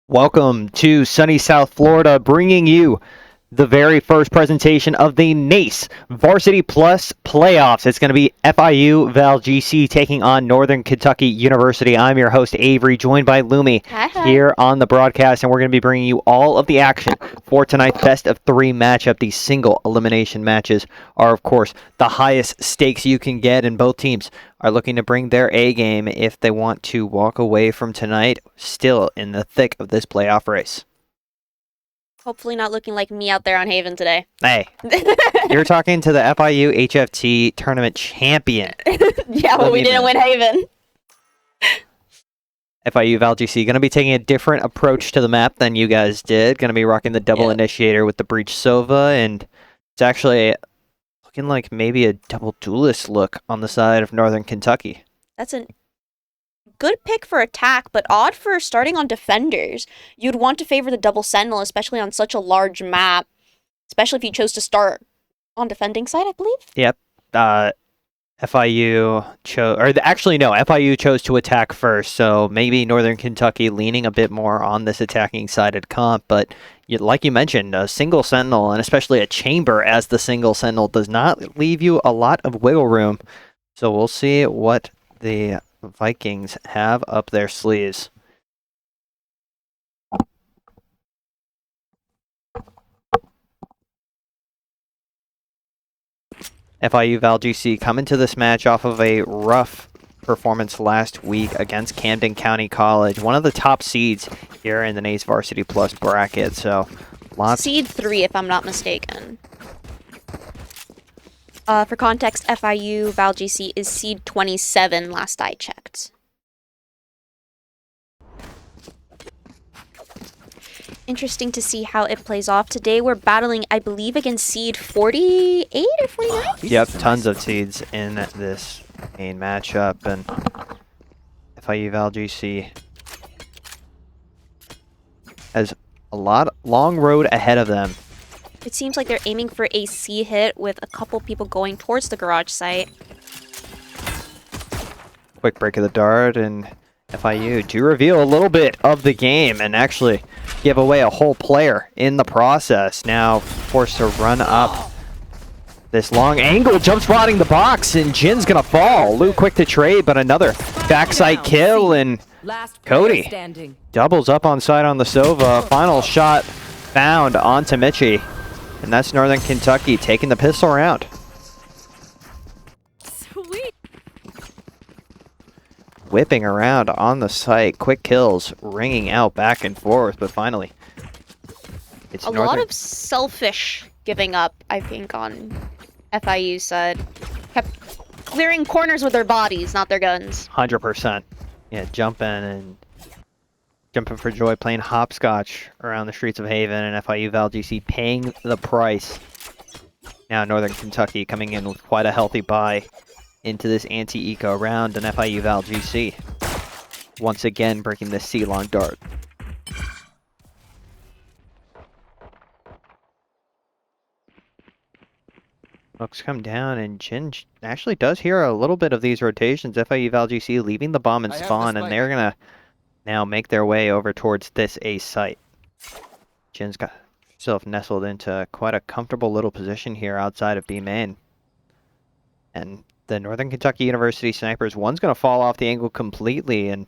Welcome to sunny South Florida, bringing you the very first presentation of the NACE Varsity Plus playoffs. It's going to be FIU VAL GC taking on Northern Kentucky University. I'm your host, Avery, joined by Lumi here on the broadcast, and we're going to be bringing you all of the action for tonight's best of three matchup. These single elimination matches are, of course, the highest stakes you can get, and both teams are looking to bring their A game if they want to walk away from tonight still in the thick of this playoff race. Hopefully not looking like me out there on Haven today. Hey, you're talking to the FIU HFT tournament champion. Yeah, well, we didn't win Haven. FIU VAL GC going to be taking a different approach to the map than you guys did. Going to be rocking the double initiator with the Breach Sova, and it's actually looking like maybe a double duelist look on the side of Northern Kentucky. That's a good pick for attack, but odd for starting on defenders. You'd want to favor the double sentinel, especially on such a large map, especially if you chose to start on defending side, I believe. Yep. FIU chose, or actually no, FIU chose to attack first, so maybe Northern Kentucky leaning a bit more on this attacking sided comp, but like you mentioned, a single sentinel, and especially a chamber as the single sentinel, does not leave you a lot of wiggle room, so we'll see what the Vikings have up their sleeves. FIU VAL GC coming to this match off of a rough performance last week against Camden County College, one of the top seeds here in the NACE Varsity Plus bracket. So, Seed 3, if I'm not mistaken. For context, FIU VAL GC is seed 27 last I checked. Interesting to see how it plays off. Today we're battling, I believe, against seed 48 or 49? Yep, tons of seeds in this main matchup, and FIU VAL GC has a long road ahead of them. It seems like they're aiming for a C hit with a couple people going towards the garage site. Quick break of the dart, and FIU do reveal a little bit of the game and actually give away a whole player in the process. Now forced to run up this long angle, jump spotting the box, and Jin's gonna fall. Lou quick to trade, but another backside kill, and Cody doubles up on side on the Sova. Final shot found onto Mitchie, and that's Northern Kentucky taking the pistol round. Whipping around on the site, quick kills ringing out back and forth, but finally it's a lot of selfish giving up, I think, on FIU side. Kept clearing corners with their bodies, not their guns. 100%. Yeah, jumping for joy, playing hopscotch around the streets of Haven, and FIU VAL GC paying the price. Now Northern Kentucky coming in with quite a healthy buy into this anti-eco round, and FIU VAL GC once again breaking the C-long dart. Looks come down, and Jin actually does hear a little bit of these rotations. FIU VAL GC leaving the bomb and spawn, and they're gonna now make their way over towards this A site. Jin's got himself nestled into quite a comfortable little position here outside of B main, and the Northern Kentucky University snipers, one's going to fall off the angle completely, and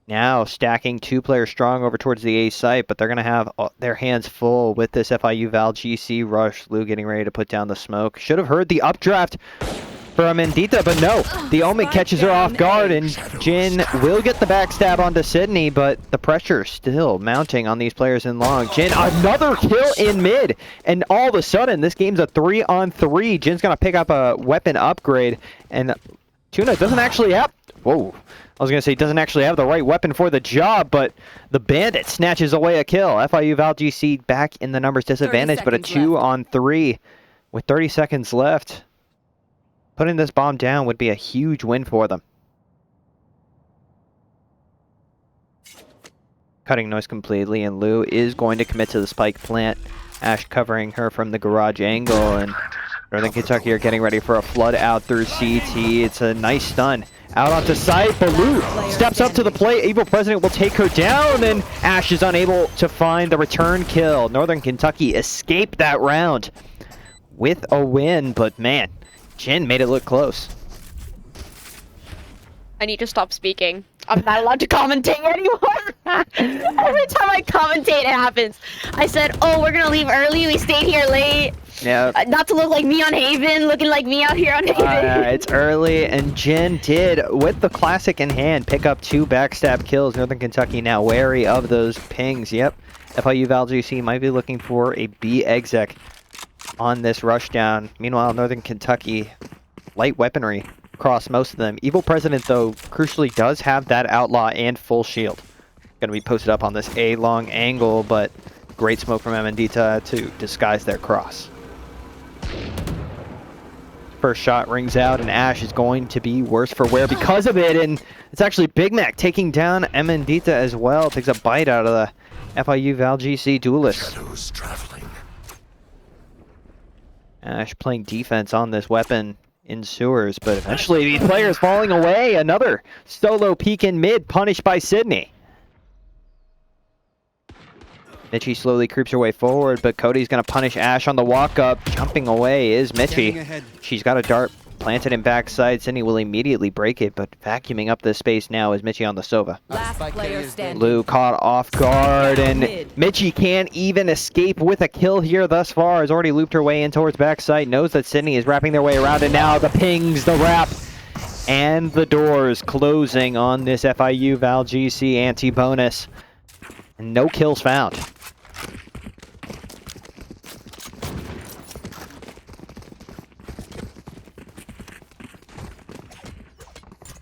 now stacking two players strong over towards the A site, but they're going to have their hands full with this FIU VAL GC rush. Lou getting ready to put down the smoke. Should have heard the updraft from Mendita, but no. The Omen catches her off guard, and Jin will get the backstab onto Sydney, but the pressure still mounting on these players in long. Jin, another kill in mid, and all of a sudden, this game's a 3-on-3. Jin's gonna pick up a weapon upgrade, and Tuna doesn't actually have... Whoa. I was gonna say, doesn't actually have the right weapon for the job, but the Bandit snatches away a kill. FIU VAL GC back in the numbers disadvantage, but a 2-on-3 with 30 seconds left. Putting this bomb down would be a huge win for them. Cutting noise completely, and Lou is going to commit to the spike plant. Ash covering her from the garage angle, and Northern Kentucky are getting ready for a flood out through CT. It's a nice stun. Out onto site, Baloo steps up to the plate. Evil President will take her down, and Ash is unable to find the return kill. Northern Kentucky escaped that round with a win, but man, Jin made it look close. I need to stop speaking. I'm not allowed to commentate anymore. Every time I commentate, it happens. I said, oh, we're gonna leave early. We stayed here late. Yeah. Not to look like me on Haven, looking like me out here on Haven. It's early, and Jin did, with the classic in hand, pick up 2 backstab kills. Northern Kentucky now wary of those pings. Yep, FIU VAL GC might be looking for a B exec on this rushdown. Meanwhile, Northern Kentucky, light weaponry across most of them. Evil President, though, crucially does have that outlaw and full shield. Going to be posted up on this A long angle, but great smoke from Amandita to disguise their cross. First shot rings out, and Ash is going to be worse for wear because of it, and it's actually Big Mac taking down Amandita as well. Takes a bite out of the FIU VAL GC duelist. Shadows traveling. Ash playing defense on this weapon in sewers, but eventually these players falling away. Another solo peek in mid, punished by Sydney. Mitchie slowly creeps her way forward, but Cody's going to punish Ash on the walk-up. Jumping away is Mitchie. She's got a dart planted in backside. Sydney will immediately break it, but vacuuming up this space now is Mitchie on the Sova. Last player standing. Lou caught off guard, and Mitchie can't even escape with a kill here thus far. Has already looped her way in towards backside. Knows that Sydney is wrapping their way around, and now the pings, the wrap, and the doors closing on this FIU VAL GC anti-bonus. And no kills found.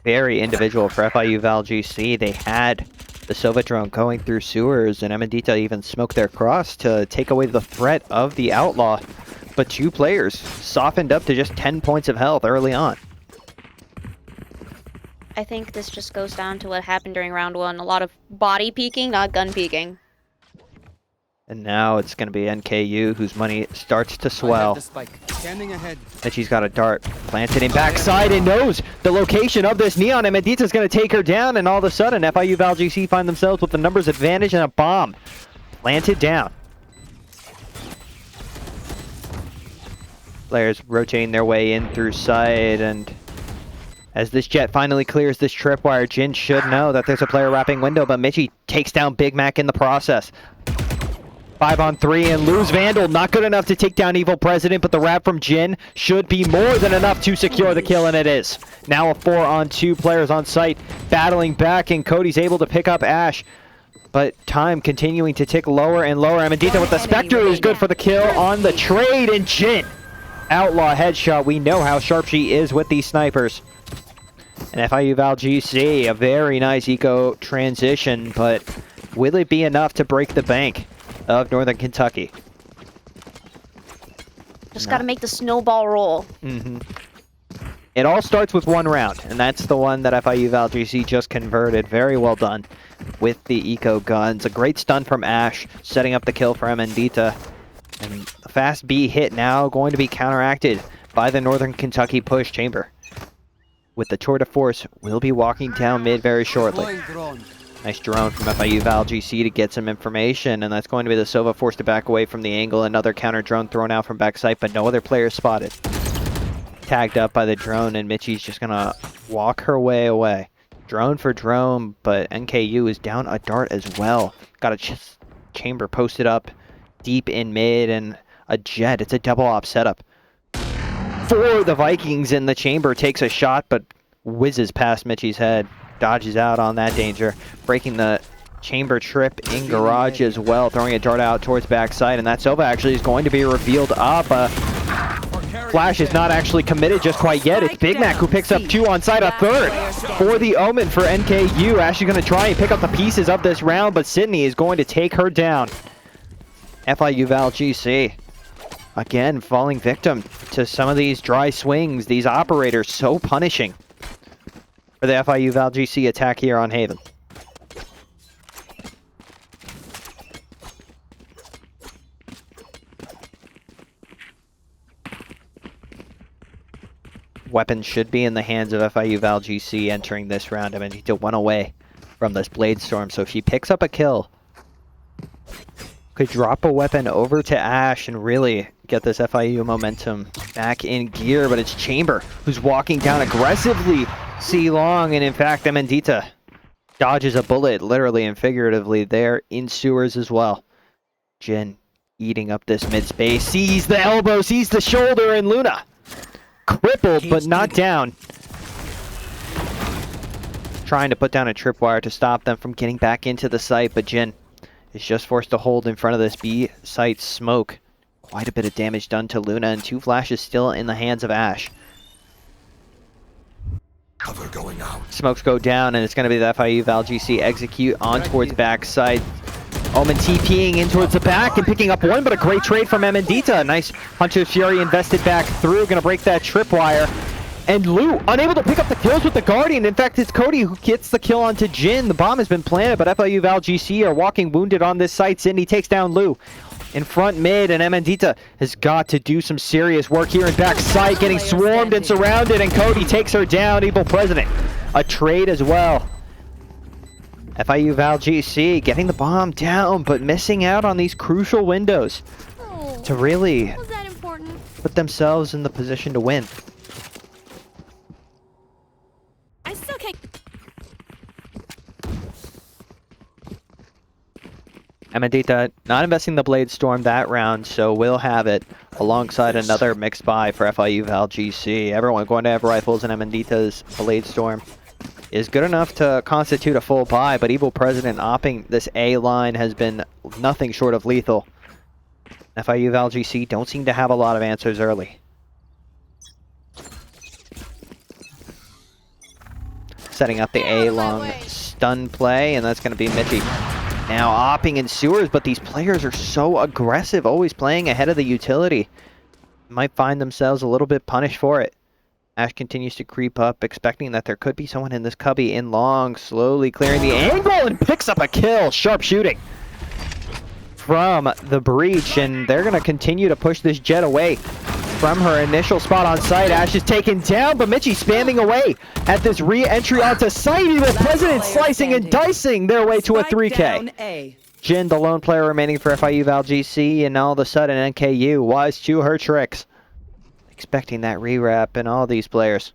Very individual for FIU VAL GC. They had the Sova drone going through sewers, and Amandita even smoked their cross to take away the threat of the outlaw. But 2 players softened up to just 10 points of health early on. I think this just goes down to what happened during round 1. A lot of body peeking, not gun peeking. And now it's going to be NKU, whose money starts to swell. And she's got a dart planted in backside and knows the location of this neon. And Amandita's going to take her down, and all of a sudden FIU VAL GC find themselves with the numbers advantage and a bomb planted down. Players rotating their way in through side, and as this jet finally clears this tripwire, Jin should know that there's a player wrapping window, but Mitchie takes down Big Mac in the process. 5-on-3, and lose Vandal. Not good enough to take down Evil President, but the wrap from Jin should be more than enough to secure the kill, and it is. Now a 4-on-2, players on site battling back, and Cody's able to pick up Ash. But time continuing to tick lower and lower. Amandita with the Spectre is good for the kill on the trade, and Jin. Outlaw headshot. We know how sharp she is with these snipers. And FIU VAL GC, a very nice eco transition, but will it be enough to break the bank of Northern Kentucky? Just gotta make the snowball roll. It all starts with 1 round, and that's the one that FIU VAL GC just converted. Very well done with the eco guns. A great stun from Ash, setting up the kill for Amandita. And the fast B hit now going to be counteracted by the Northern Kentucky push chamber. With the tour de force, we'll be walking down mid very shortly. Nice drone from FIU VAL GC to get some information, and that's going to be the Sova forced to back away from the angle. Another counter drone thrown out from backside, but no other player spotted. Tagged up by the drone, and Mitchie's just gonna walk her way away. Drone for drone, but NKU is down a dart as well. Got a chamber posted up deep in mid, and a jet. It's a double op setup for the Vikings, and the chamber takes a shot, but whizzes past Mitchie's head. Dodges out on that danger, breaking the chamber trip in garage as well, throwing a dart out towards backside, and that Sova actually is going to be revealed up. Flash is not actually committed just quite yet. It's Big Mac who picks up 2 on site, a 3rd for the Omen for NKU. Actually going to try and pick up the pieces of this round, but Sydney is going to take her down. FIU VAL GC, again, falling victim to some of these dry swings. These operators so punishing for the FIU VAL GC attack here on Haven. weapons should be in the hands of FIU VAL GC entering this round. Amandita went away from this Blade Storm, so if she picks up a kill, could drop a weapon over to Ash and really get this FIU momentum back in gear, but it's Chamber who's walking down aggressively C-Long, and in fact, Amandita dodges a bullet, literally and figuratively, there in sewers as well. Jin eating up this mid space, sees the elbow, sees the shoulder, and Luna crippled but not down. Trying to put down a tripwire to stop them from getting back into the site, but Jin is just forced to hold in front of this B site smoke. Quite a bit of damage done to Luna, and 2 flashes still in the hands of Ash. Cover going out. Smokes go down, and it's going to be the FIU VAL GC execute on towards backside. Omen TPing in towards the back and picking up one, but a great trade from Amandita. Nice Hunter's Fury invested back through, going to break that tripwire. And Lu, unable to pick up the kills with the Guardian. In fact, it's Cody who gets the kill onto Jin. The bomb has been planted, but FIU VAL GC are walking wounded on this site. Sydney takes down Lu in front mid, and Amandita has got to do some serious work here in backside, getting swarmed and surrounded, and Cody takes her down. Evil President, a trade as well. FIU VAL GC getting the bomb down, but missing out on these crucial windows to really put themselves in the position to win. I still can't. Amandita not investing the Blade Storm that round, so we'll have it alongside another mixed buy for FIU VAL GC. Everyone going to have rifles, and Amandita's Blade Storm is good enough to constitute a full buy, but Evil President opping this A line has been nothing short of lethal. FIU VAL GC don't seem to have a lot of answers early. Setting up the A long stun play, and that's going to be Mitchie. Now opping in sewers, but these players are so aggressive, always playing ahead of the utility. Might find themselves a little bit punished for it. Ash continues to creep up, expecting that there could be someone in this cubby in long, slowly clearing the angle, and picks up a kill. Sharp shooting from the breach, and they're going to continue to push this Jet away from her initial spot on site. Ash is taken down, but Mitchie spamming away at this re-entry onto site. Evil President slicing and dicing their way to a 3K. Jin, the lone player remaining for FIU VAL GC, and all of a sudden NKU wise to her tricks. Expecting that rewrap, and all these players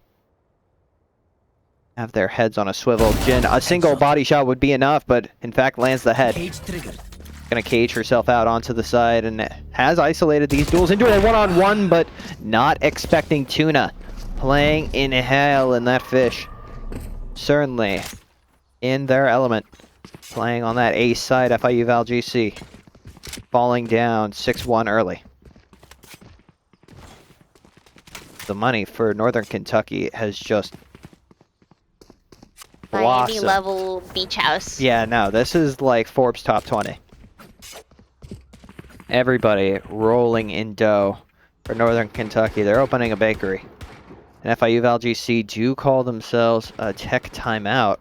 have their heads on a swivel. Jin, a single body shot would be enough, but in fact lands the head. Gonna cage herself out onto the side, and has isolated these duels into a one-on-one, but not expecting Tuna playing in hell in that fish. Certainly in their element, playing on that ace side. FIU VAL GC falling down 6-1 early. The money for Northern Kentucky has just blossomed. Miami level beach house. Yeah, no, this is like Forbes top 20. Everybody rolling in dough for Northern Kentucky. They're opening a bakery. And FIU VAL GC do call themselves a tech timeout.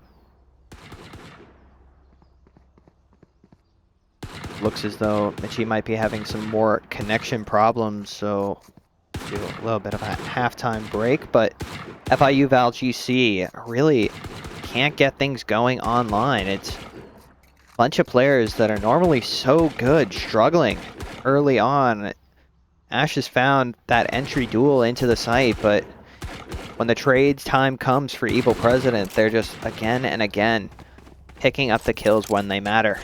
Looks as though Mitchie might be having some more connection problems, so do a little bit of a halftime break, but FIU VAL GC really can't get things going online. It's a bunch of players that are normally so good struggling early on. Ash has found that entry duel into the site, but when the trades time comes for Evil President, they're just again and again picking up the kills when they matter.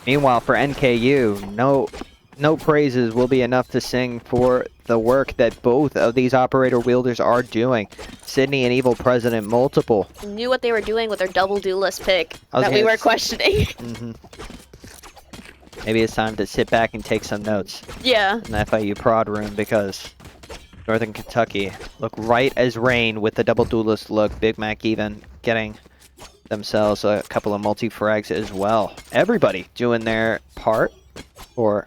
Meanwhile, for NKU, no praises will be enough to sing for the work that both of these operator wielders are doing. Sydney and Evil President, multiple. Knew what they were doing with their double duelist pick that we were questioning. Maybe it's time to sit back and take some notes. Yeah. In the FIU prod room, because Northern Kentucky look right as rain with the double duelist look. Big Mac even getting themselves a couple of multi-frags as well. Everybody doing their part for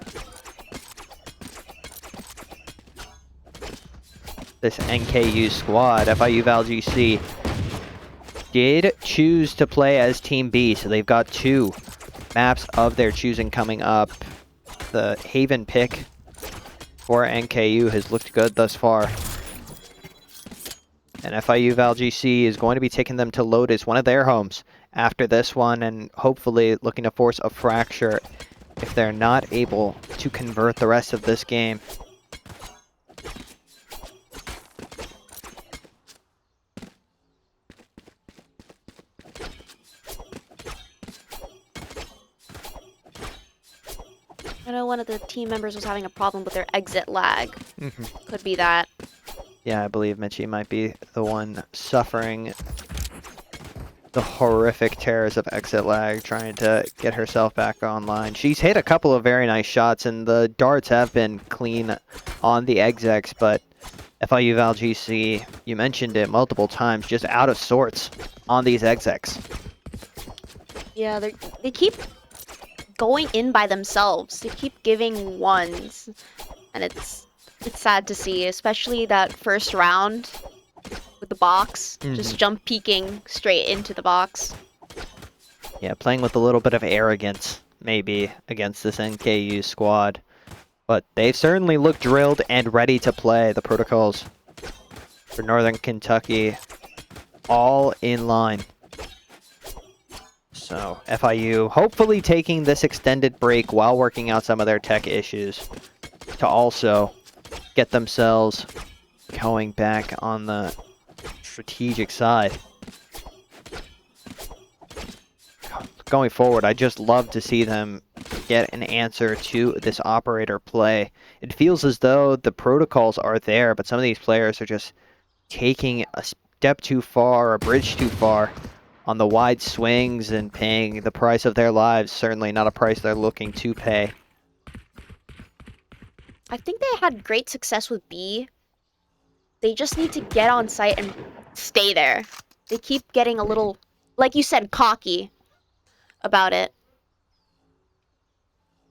this NKU squad. FIU VAL GC did choose to play as Team B, so they've got 2 maps of their choosing coming up. The Haven pick for NKU has looked good thus far. And FIU Val GC is going to be taking them to Lotus, one of their homes, after this one, and hopefully looking to force a fracture if they're not able to convert the rest of this game. I know one of the team members was having a problem with their exit lag. Could be that. Yeah, I believe Mitchie might be the one suffering the horrific tears of exit lag, trying to get herself back online. She's hit a couple of very nice shots, and the darts have been clean on the execs, but FIU Val GC, you mentioned it multiple times, just out of sorts on these execs. Yeah, they keep going in by themselves. They keep giving ones, and it's sad to see, especially that first round with the box, just jump peeking straight into the box. Yeah, playing with a little bit of arrogance, maybe, against this NKU squad. But they've certainly looked drilled and ready to play. The protocols for Northern Kentucky all in line. So FIU hopefully taking this extended break while working out some of their tech issues to also get themselves going back on the strategic side. Going forward, I just love to see them get an answer to this operator play. It feels as though the protocols are there, but some of these players are just taking a step too far, a bridge too far on the wide swings and paying the price of their lives. Certainly not a price they're looking to pay. I think they had great success with B. They just need to get on site and stay there. They keep getting a little, like you said, cocky about it.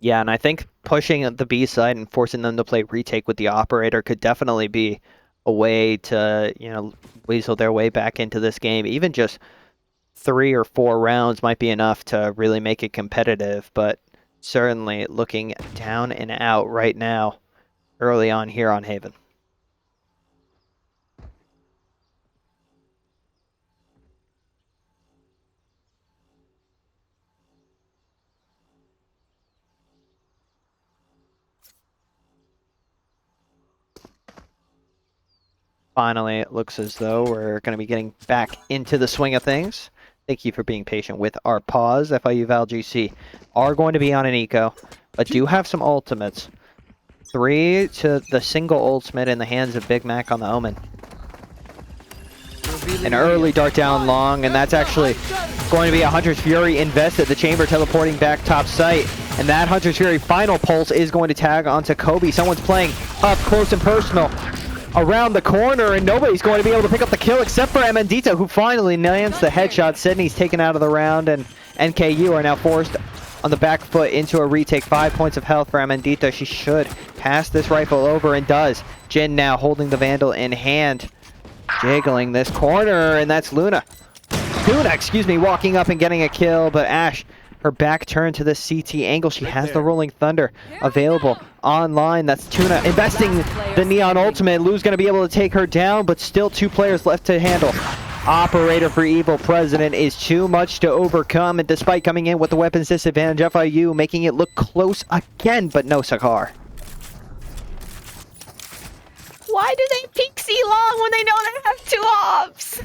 Yeah, and I think pushing the B side and forcing them to play retake with the operator could definitely be a way to, you know, weasel their way back into this game. Even just 3 or 4 rounds might be enough to really make it competitive, but certainly looking down and out right now early on here on Haven. Finally, it looks as though we're going to be getting back into the swing of things. Thank you for being patient with our pause. FIU Val GC are going to be on an eco, but do have some ultimates. 3 to the single ultimate in the hands of Big Mac on the Omen. An early dart down long, and that's actually going to be a Hunter's Fury invested. The chamber teleporting back top site, and that Hunter's Fury final pulse is going to tag onto Kobe. Someone's playing up close and personal around the corner, and nobody's going to be able to pick up the kill except for Amandita, who finally lands the headshot. Sydney's taken out of the round, and NKU are now forced on the back foot into a retake. 5 points of health for Amandita. She should pass this rifle over, and does. Jin now holding the Vandal in hand, jiggling this corner, and that's Luna, excuse me, walking up and getting a kill, but Ash, her back turned to the CT angle. She has the Rolling Thunder available online. That's Tuna investing the Neon Ultimate. Lou's going to be able to take her down, but still 2 players left to handle. Operator for Evil President is too much to overcome, and despite coming in with the weapons disadvantage, FIU making it look close again, but no Sakar. Why do they peek C long when they know they have 2 ops?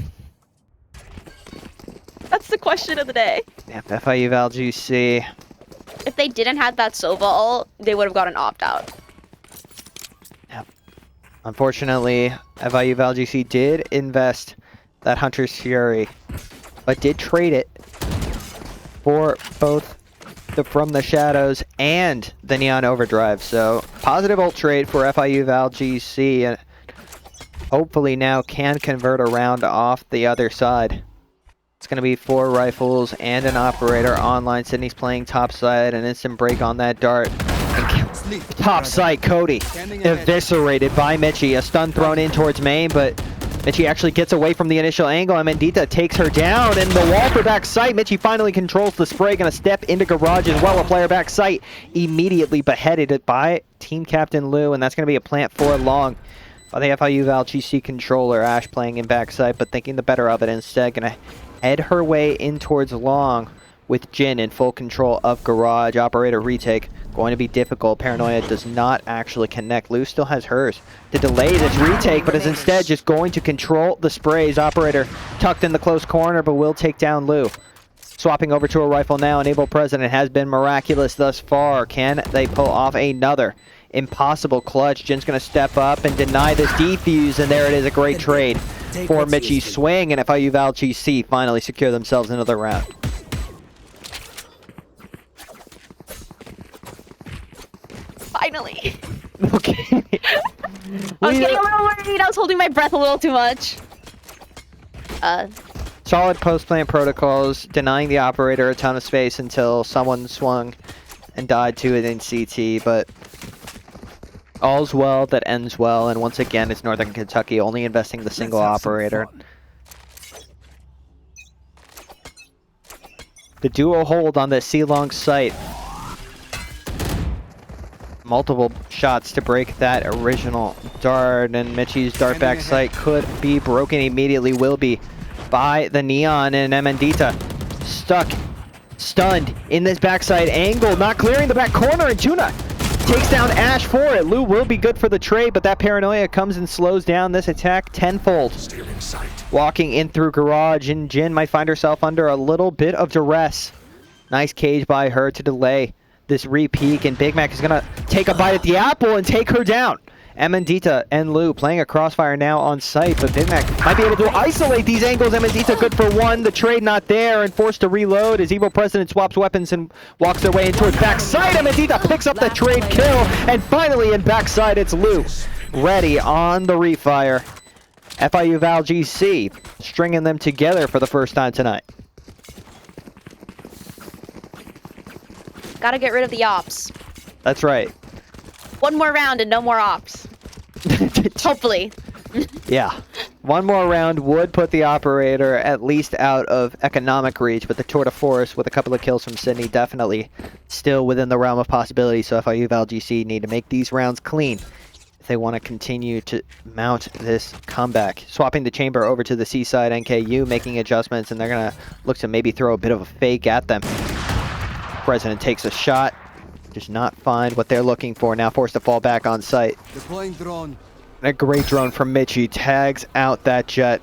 That's the question of the day. Yep, FIU Val GC. If they didn't have that Sova ult, they would have got an opt-out. Yep. Unfortunately, FIU Val GC did invest that Hunter's Fury, but did trade it for both the From the Shadows and the Neon Overdrive. So positive ult trade for FIU Val GC, and hopefully now can convert a round off the other side. It's going to be 4 rifles and an operator online. Sydney's playing top side, an instant break on that dart. And top side, Cody eviscerated by Mitchie. A stun thrown in towards main, but Mitchie actually gets away from the initial angle, and Mendita takes her down, and the wall for back sight. Mitchie finally controls the spray, gonna step into garage as well. A player back sight immediately beheaded by team captain Lou, and that's gonna be a plant for long by the FIU VAL GC controller. Ash playing in back sight, but thinking the better of it instead. Gonna head her way in towards long with Jin in full control of garage. Operator retake going to be difficult. Paranoia does not actually connect. Lou still has hers to delay this retake, but is instead just going to control the sprays. Operator tucked in the close corner, but will take down Lou. Swapping over to a rifle now, and Able President has been miraculous thus far. Can they pull off another impossible clutch? Jin's going to step up and deny this defuse, and there it is, a great trade for Mitchie's swing, and FIU VAL GC finally secure themselves another round. Finally. Okay. I was getting a little worried. I was holding my breath a little too much. Solid post-plant protocols, denying the operator a ton of space until someone swung and died to it in CT, but all's well that ends well, and once again it's Northern Kentucky only investing the single operator. The duo hold on the C-long site. Multiple shots to break that original dart, and Mitchie's dart back sight could be broken immediately, will be by the Neon, and Mendita stunned in this backside angle, not clearing the back corner, and Tuna takes down Ash for it. Lou will be good for the trade, but that Paranoia comes and slows down this attack tenfold. Walking in through garage, and Jin might find herself under a little bit of duress. Nice cage by her to delay this re-peek, and Big Mac is gonna take a bite at the apple and take her down. Mendita and Lou playing a crossfire now on site, but Big Mac might be able to isolate these angles. Mendita good for one, the trade not there, and forced to reload as Evil President swaps weapons and walks their way in towards backside. Mendita picks up the trade kill, and finally in backside it's Lou, ready on the refire. FIU VAL GC stringing them together for the first time tonight. Gotta get rid of the ops. That's right. One more round and no more ops. Hopefully. Yeah. One more round would put the operator at least out of economic reach, but the Tour de Force with a couple of kills from Sydney definitely still within the realm of possibility. So FIU VAL GC need to make these rounds clean if they want to continue to mount this comeback. Swapping the chamber over to the seaside, NKU making adjustments, and they're going to look to maybe throw a bit of a fake at them. President takes a shot, does not find what they're looking for, now forced to fall back on site. Deploying drone. A great drone from Mitchie, tags out that jet.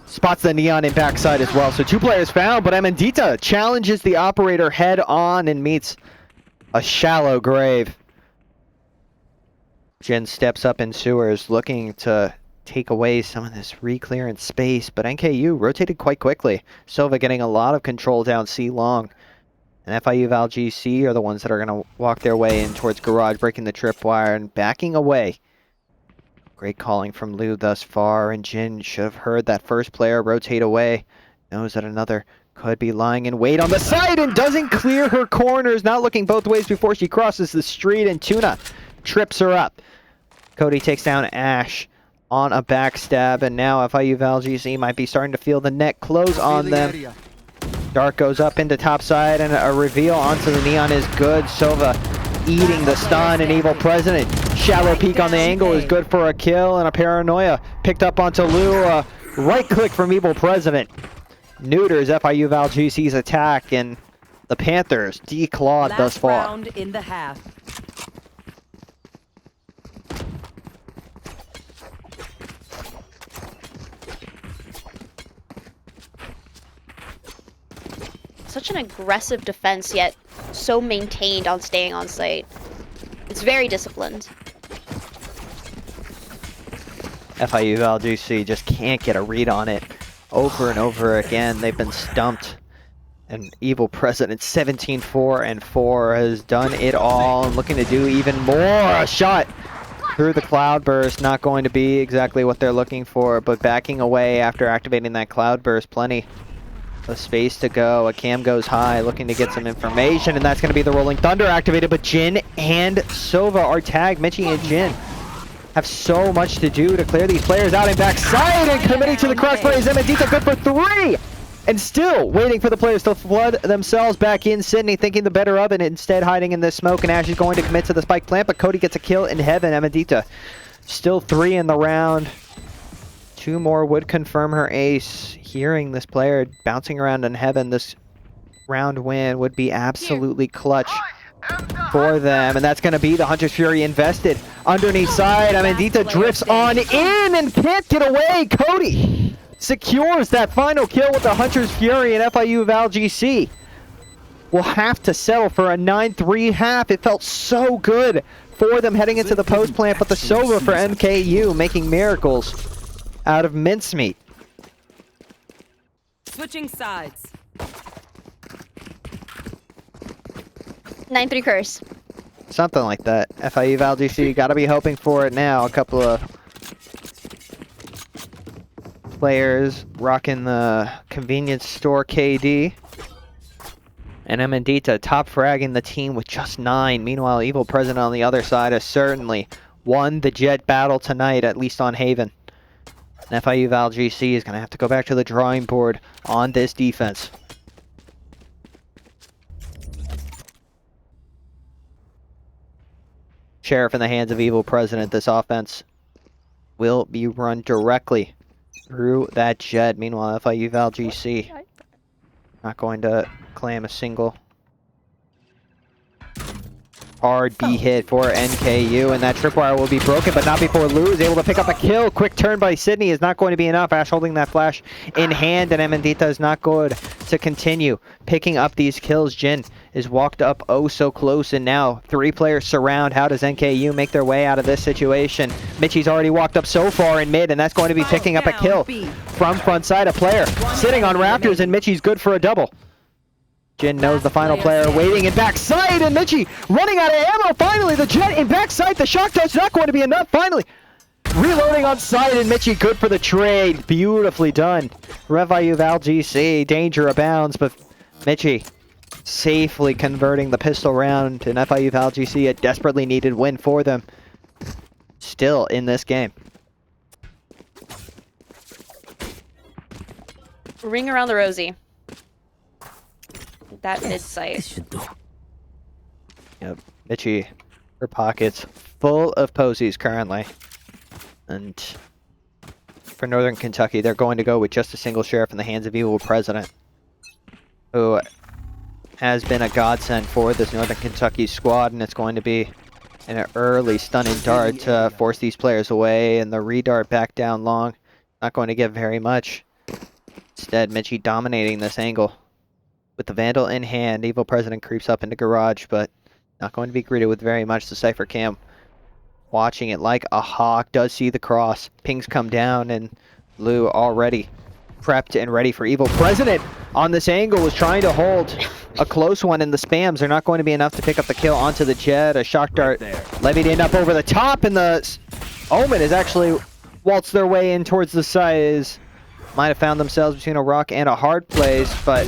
Spots the Neon in backside as well, so two players found, but Mendita challenges the operator head on and meets a shallow grave. Jin steps up in sewers, looking to take away some of this re-clearance space, but NKU rotated quite quickly. Silva getting a lot of control down C-long. And FIU VAL GC are the ones that are going to walk their way in towards garage, breaking the tripwire and backing away. Great calling from Lou thus far, and Jin should have heard that first player rotate away. Knows that another could be lying in wait on the side and doesn't clear her corners, not looking both ways before she crosses the street, and Tuna trips her up. Cody takes down Ash on a backstab, and now FIU VAL GC might be starting to feel the net close on them. Dark goes up into topside, and a reveal onto the Neon is good. Silva eating the stun, and Evil President. Shallow peek on the angle is good for a kill, and a Paranoia picked up onto Lou. Right click from Evil President neuters FIU VAL GC's attack, and the Panthers declawed thus far. Round in the half. Such an aggressive defense, yet so maintained on staying on site. It's very disciplined. FIU VAL GC just can't get a read on it over and over again. They've been stumped. And Evil President 17-4-4 has done it all and looking to do even more. A shot through the cloudburst, not going to be exactly what they're looking for, but backing away after activating that cloudburst. Plenty of space to go. A cam goes high, looking to get some information, and that's going to be the Rolling Thunder activated, but Jin and Silva are tagged. Mitchie and Jin have so much to do to clear these players out and backside, and committing to the crossfire is Amandita, good for 3! And still waiting for the players to flood themselves back in. Sydney thinking the better of it, instead hiding in the smoke, and Ash is going to commit to the spike plant, but Cody gets a kill in heaven. Amandita still 3 in the round. 2 more would confirm her ace. Hearing this player bouncing around in heaven, this round win would be absolutely clutch for them, and that's going to be the Hunter's Fury invested underneath side. Amandita drifts on in and can't get away. Cody secures that final kill with the Hunter's Fury, and FIU VAL GC will have to settle for a 9-3 half. It felt so good for them heading into the post plant, but the Sova for NKU making miracles out of mincemeat. Switching sides. 9-3 curse. Something like that. FIU VAL GC gotta be hoping for it now. A couple of players rocking the convenience store KD. And Amandita top fragging the team with just 9. Meanwhile, Evil President on the other side has certainly won the Jet battle tonight, at least on Haven. And FIU VAL GC is going to have to go back to the drawing board on this defense. Sheriff in the hands of Evil President. This offense will be run directly through that Jet. Meanwhile, FIU VAL GC not going to claim a single hard B hit for NKU, and that tripwire will be broken, but not before Lou is able to pick up a kill. Quick turn by Sydney is not going to be enough. Ash holding that flash in hand, and Amandita is not good to continue picking up these kills. Jin is walked up oh so close, and now 3 players surround. How does NKU make their way out of this situation? Mitchie's already walked up so far in mid, and that's going to be picking up a kill from front side. A player sitting on Raptors, and Mitchie's good for a double. Jin knows the final player waiting in backside, and Mitchie running out of ammo. Finally, the Jet in backside. The shock touch not going to be enough. Finally, reloading on side, and Mitchie good for the trade. Beautifully done. FIU VAL GC, danger abounds, but Mitchie safely converting the pistol round, and FIU VAL GC a desperately needed win for them. Still in this game. Ring around the rosy. That mid site. Yep, Mitchie, her pockets full of posies currently. And for Northern Kentucky, they're going to go with just a single sheriff in the hands of Evil President, who has been a godsend for this Northern Kentucky squad, and it's going to be an early stunning dart to force these players away, and the redart back down long. Not going to give very much. Instead, Mitchie dominating this angle. With the Vandal in hand, Evil President creeps up into garage, but not going to be greeted with very much. The Cypher Cam watching it like a hawk, does see the cross. Pings come down, and Lou already prepped and ready for Evil President on this angle, was trying to hold a close one, and the spams are not going to be enough to pick up the kill onto the Jet. A shock dart levied in up over the top, and the Omen is actually waltzed their way in towards the side. Might have found themselves between a rock and a hard place, but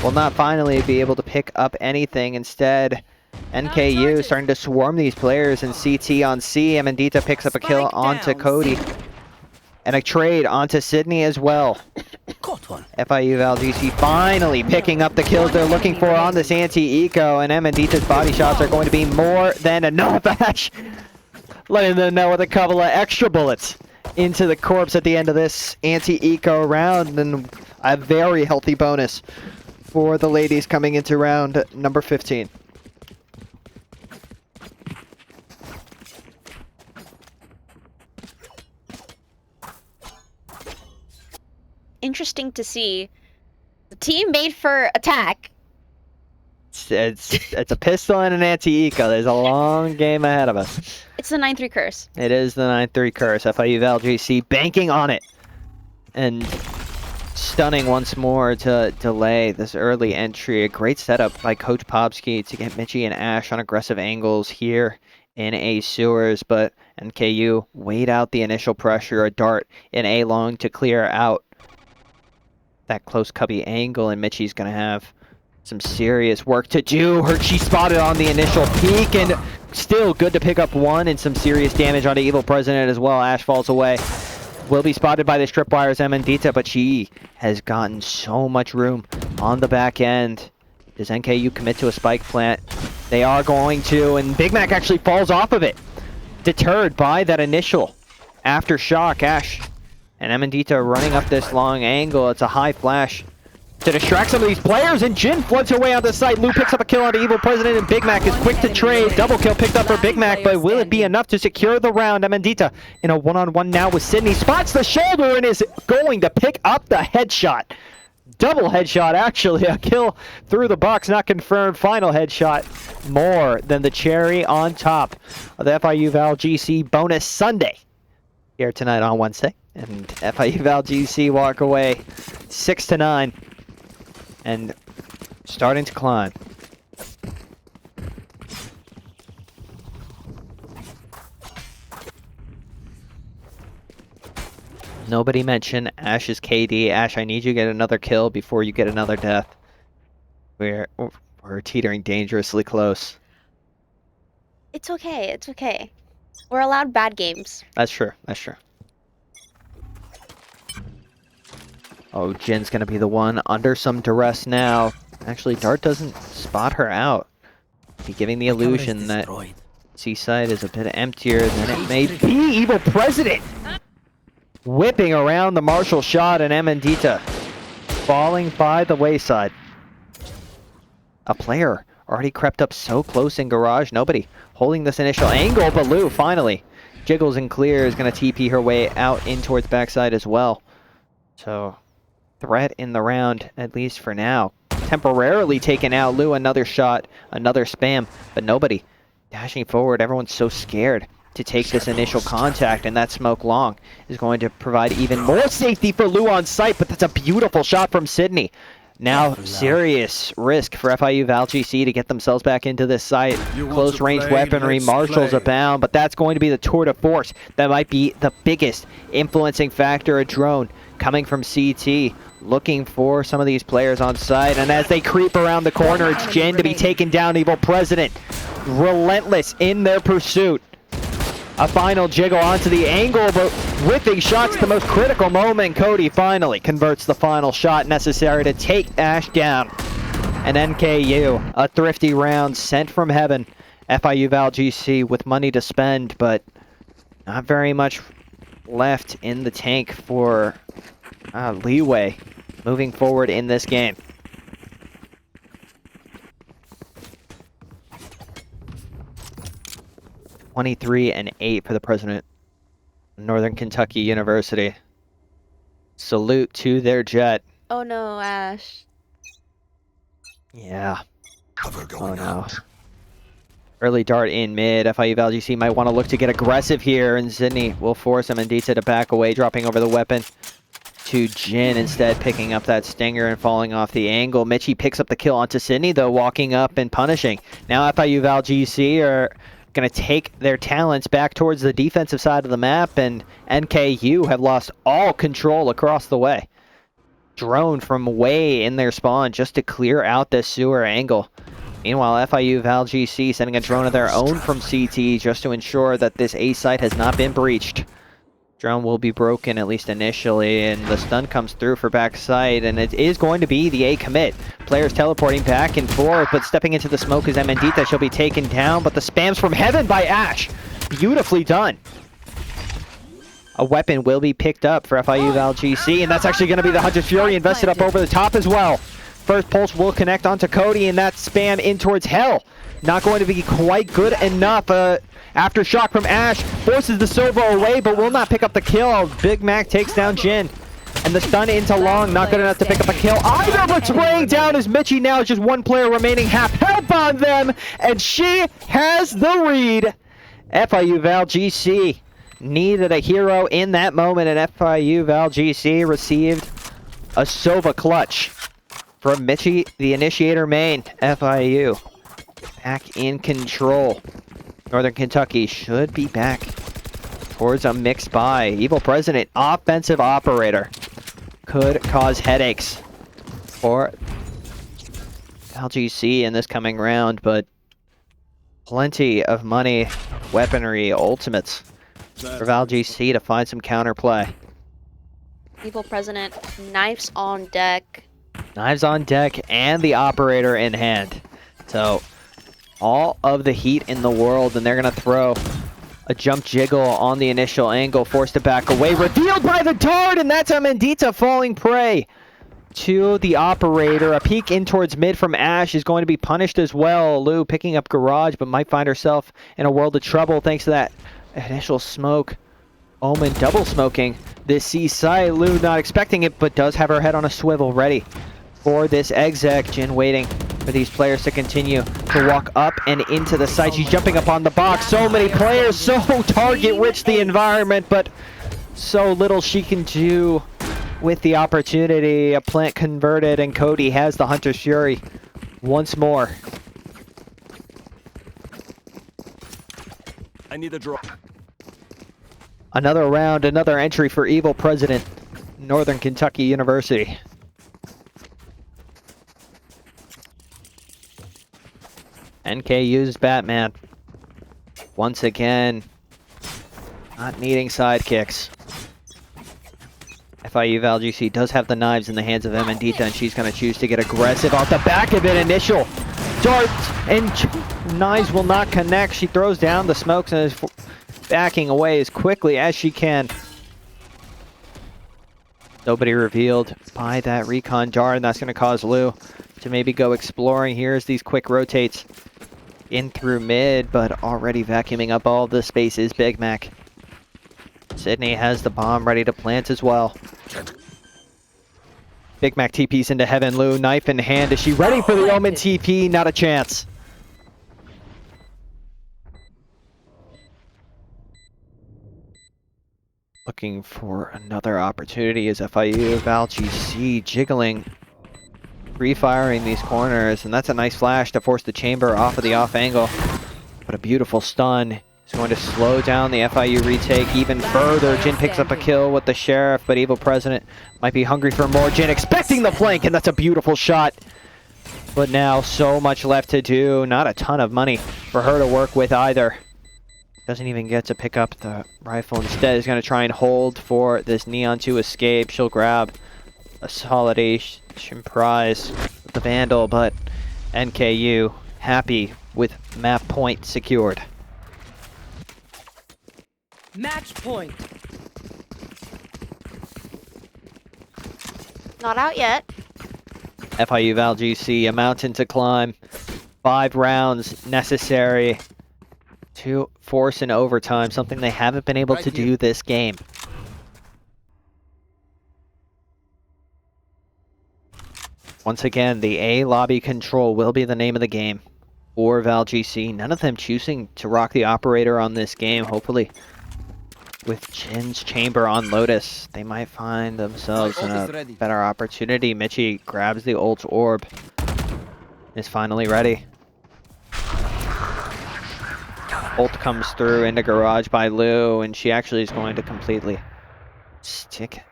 will not finally be able to pick up anything. Instead, NKU starting to swarm these players in CT on C. Amandita picks up a kill onto Cody. And a trade onto Sydney as well. FIU VAL GC finally picking up the kills they're looking for on this anti-eco, and Amandita's body shots are going to be more than enough. Ash letting them know with a couple of extra bullets into the corpse at the end of this anti-eco round, and a very healthy bonus for the ladies coming into round number 15. Interesting to see. The team made for attack. It's a pistol and an anti-eco. There's a long game ahead of us. It's the 9-3 curse. It is the 9-3 curse. FIU VAL GC banking on it. And stunning once more to delay this early entry. A great setup by Coach Popsky to get Mitchie and Ash on aggressive angles here in A sewers, but NKU wait out the initial pressure. A dart in A long to clear out that close cubby angle, and Mitchie's gonna have some serious work to do. She spotted on the initial peek, and still good to pick up one and some serious damage onto Evil President as well. Ash falls away. Will be spotted by the tripwires Amandita, but she has gotten so much room on the back end. Does NKU commit to a spike plant? They are going to, and Big Mac actually falls off of it. Deterred by that initial aftershock. Ash and Amandita running up this long angle. It's a high flash to distract some of these players, and Jin floods her way out the site. Lou picks up a kill onto Evil President, and Big Mac is quick to trade. Double kill picked up for Big Mac, but will it be enough to secure the round? Amandita in a one-on-one now with Sydney. Spots the shoulder and is going to pick up the headshot. Double headshot, actually. A kill through the box, not confirmed. Final headshot. More than the cherry on top of the FIU VAL GC bonus Sunday here tonight on Wednesday. And FIU VAL GC walk away 6-9 and starting to climb. Nobody mentioned Ash's KD. Ash, I need you to get another kill before you get another death. We're teetering dangerously close. It's okay. It's okay. We're allowed bad games. That's true. That's true. Oh, Jin's going to be the one under some duress now. Actually, Dart doesn't spot her out. Be giving the illusion that Seaside is a bit emptier than it may be. Evil President! Whipping around the Marshall shot, and Amandita falling by the wayside. A player already crept up so close in garage. Nobody holding this initial angle, but Lou finally jiggles and clears. Going to TP her way out in towards backside as well. So, threat in the round, at least for now. Temporarily taken out. Lou, another shot, another spam, but nobody dashing forward. Everyone's so scared to take this initial contact, and that smoke long is going to provide even more safety for Lou on site, but that's a beautiful shot from Sydney. Now, serious risk for FIU VAL GC to get themselves back into this site. Close range weaponry, Marshall's abound, but that's going to be the tour de force. That might be the biggest influencing factor. A drone coming from CT, looking for some of these players on site, and as they creep around the corner, it's Jin to be taken down. Evil President, relentless in their pursuit. A final jiggle onto the angle, but whipping shots the most critical moment. Cody finally converts the final shot necessary to take Ash down. And NKU, a thrifty round sent from heaven. FIU VAL GC with money to spend, but not very much left in the tank for leeway moving forward in this game. (23-8) for the president of Northern Kentucky University. Salute to their jet. Oh no, Ash. Yeah. Oh no. Early dart in mid. FIU VAL GC might want to look to get aggressive here, and Sydney will force Amandita to back away, dropping over the weapon to Jin, instead picking up that stinger and falling off the angle. Mitchie picks up the kill onto Sydney, though, walking up and punishing. Now FIU VAL GC are going to take their talents back towards the defensive side of the map, and NKU have lost all control across the way. Drone from way in their spawn just to clear out this sewer angle. Meanwhile, FIU VAL GC sending a drone of their own from CT just to ensure that this A site has not been breached. Drone will be broken, at least initially, and the stun comes through for backside, and it is going to be the A commit. Players teleporting back and forth, but stepping into the smoke is Amandita. She'll be taken down, but the spams from heaven by Ash. Beautifully done. A weapon will be picked up for FIU VAL GC, and that's actually going to be the Hunter's Fury invested up over the top as well. First pulse will connect onto Cody, and that spam in towards Hell. Not going to be quite good enough. Aftershock from Ash forces the Sova away, but will not pick up the kill. Big Mac takes down Jin. And the stun into Long, not good enough to pick up a kill either, but spraying down is Mitchie now. Just one player remaining, half help on them, and she has the read. FIU VAL GC needed a hero in that moment, and FIU VAL GC received a Sova clutch from Mitchie, the initiator main. FIU back in control. Northern Kentucky should be back towards a mixed buy. Evil President, offensive operator, could cause headaches for VAL GC in this coming round, but plenty of money, weaponry, ultimates for VAL GC to find some counterplay. Evil President, knives on deck. Knives on deck and the operator in hand. So all of the heat in the world, and they're going to throw a jump jiggle on the initial angle, forced to back away, revealed by the dart, and that's Amandita falling prey to the operator. A peek in towards mid from Ash is going to be punished as well. Lou picking up Garage, but might find herself in a world of trouble thanks to that initial smoke. Omen double smoking this C site. Lou not expecting it, but does have her head on a swivel ready for this exec. Jin waiting for these players to continue to walk up and into the site. She's jumping up on the box. So many players, so target-rich the environment, but so little she can do with the opportunity. A plant converted, and Cody has the Hunter's Fury once more. I need a draw. Another round, another entry for Evil President, Northern Kentucky University. NKU's Batman, once again, not needing sidekicks. FIU VAL GC does have the knives in the hands of Amandita, and she's going to choose to get aggressive off the back of it. Initial dart, and knives will not connect. She throws down the smokes and is backing away as quickly as she can. Nobody revealed by that recon dart, and that's going to cause Lou to maybe go exploring. Here's these quick rotates in through mid, but already vacuuming up all the space is Big Mac. Sydney has the bomb ready to plant as well. Big Mac TP's into heaven. Lou, knife in hand. Is she ready for the Omen TP? Not a chance. Looking for another opportunity as FIU VAL GC jiggling, refiring these corners, and that's a nice flash to force the chamber off of the off angle. But a beautiful stun is going to slow down the FIU retake even further. Jin picks up a kill with the Sheriff, but Evil President might be hungry for more. Jin expecting the flank, and that's a beautiful shot. But now so much left to do. Not a ton of money for her to work with either. Doesn't even get to pick up the rifle. Instead is going to try and hold for this Neon to escape. She'll grab a solidation prize with the Vandal, but NKU happy with map point secured. Match point. Not out yet. FIU VAL GC, a mountain to climb. 5 rounds necessary to force an overtime, something they haven't been able to do this game. Once again, the A lobby control will be the name of the game for VAL GC. None of them choosing to rock the operator on this game. Hopefully, with Jin's chamber on Lotus, they might find themselves in a better opportunity. Michi grabs the ult orb. Is finally ready. Ult comes through into Garage by Lou, and she actually is going to completely stick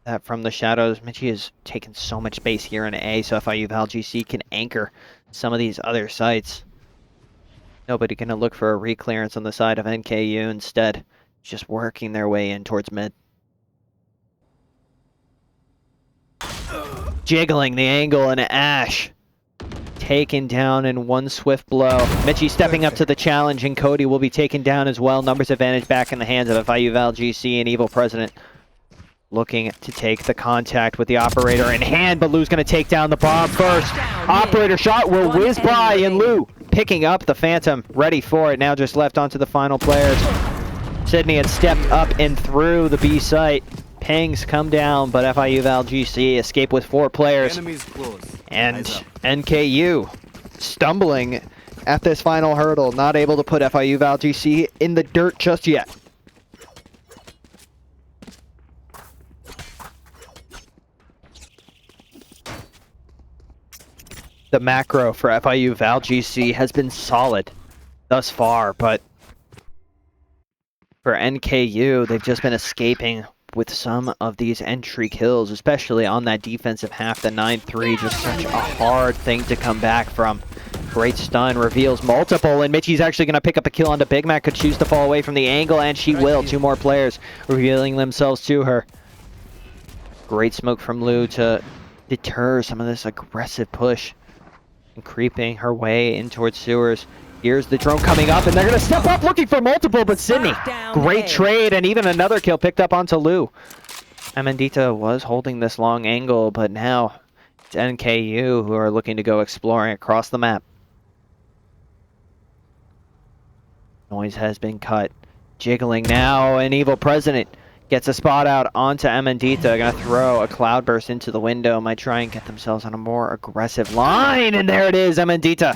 that from the shadows. Michi has taken so much space here in A, so FIU VAL GC can anchor some of these other sites. Nobody gonna look for a reclearance on the side of NKU. Instead, just working their way in towards mid. Jiggling the angle, and Ash taken down in one swift blow. Michi stepping up to the challenge, and Cody will be taken down as well. Numbers advantage back in the hands of FIU VAL GC, and Evil President looking to take the contact with the operator in hand, but Lou's going to take down the bomb first. Operator shot will whiz by, and Lou picking up the Phantom, ready for it. Now just left onto the final players. Sydney had stepped up and through the B site. Pangs come down, but FIU VAL GC escape with 4 players. And NKU stumbling at this final hurdle, not able to put FIU VAL GC in the dirt just yet. The macro for FIU VAL GC has been solid thus far, but for NKU, they've just been escaping with some of these entry kills, especially on that defensive half. The 9-3, just such a hard thing to come back from. Great stun, reveals multiple, and Mitchie's actually going to pick up a kill onto Big Mac, could choose to fall away from the angle, and she will. 2 more players revealing themselves to her. Great smoke from Lou to deter some of this aggressive push. And creeping her way in towards sewers. Here's the drone coming up, and they're going to step up looking for multiple, but Sydney, great trade, and even another kill picked up onto Lou. Amandita was holding this long angle, but now it's NKU who are looking to go exploring across the map. Noise has been cut. Jiggling now, an evil president gets a spot out onto Amandita. Gonna throw a cloudburst into the window. Might try and get themselves on a more aggressive line, and there it is, Amandita.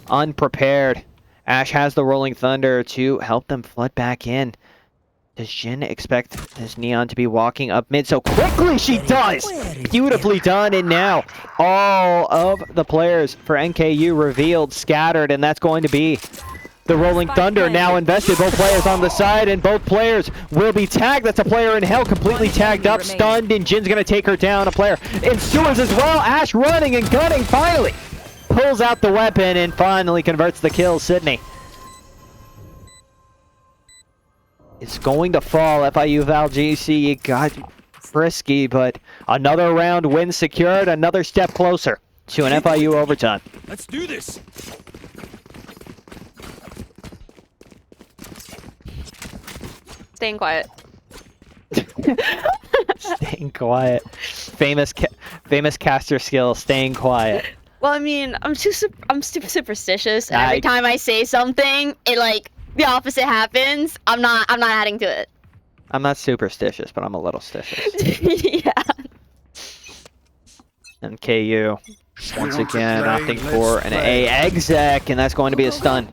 Unprepared. Ash has the Rolling Thunder to help them flood back in. Does Jin expect this Neon to be walking up mid so quickly? She does! Beautifully done, and now all of the players for NKU revealed, scattered, and that's going to be the Rolling Thunder now invested. Both players on the side, and both players will be tagged. That's a player in hell, completely tagged up, stunned, and Jin's going to take her down. A player in sewers as well. Ash running and gunning, finally pulls out the weapon and finally converts the kill. Sydney. It's going to fall. FIU Val GC got frisky, but another round win secured, another step closer to an FIU overtime. Let's do this. Staying quiet. Staying quiet. Famous caster skill, staying quiet. Well, I mean, I'm super superstitious. Every time I say something, it like the opposite happens. I'm not adding to it. I'm not superstitious, but I'm a little stitious. Yeah. And KU once again opting for an A exec, and that's going to be a stun.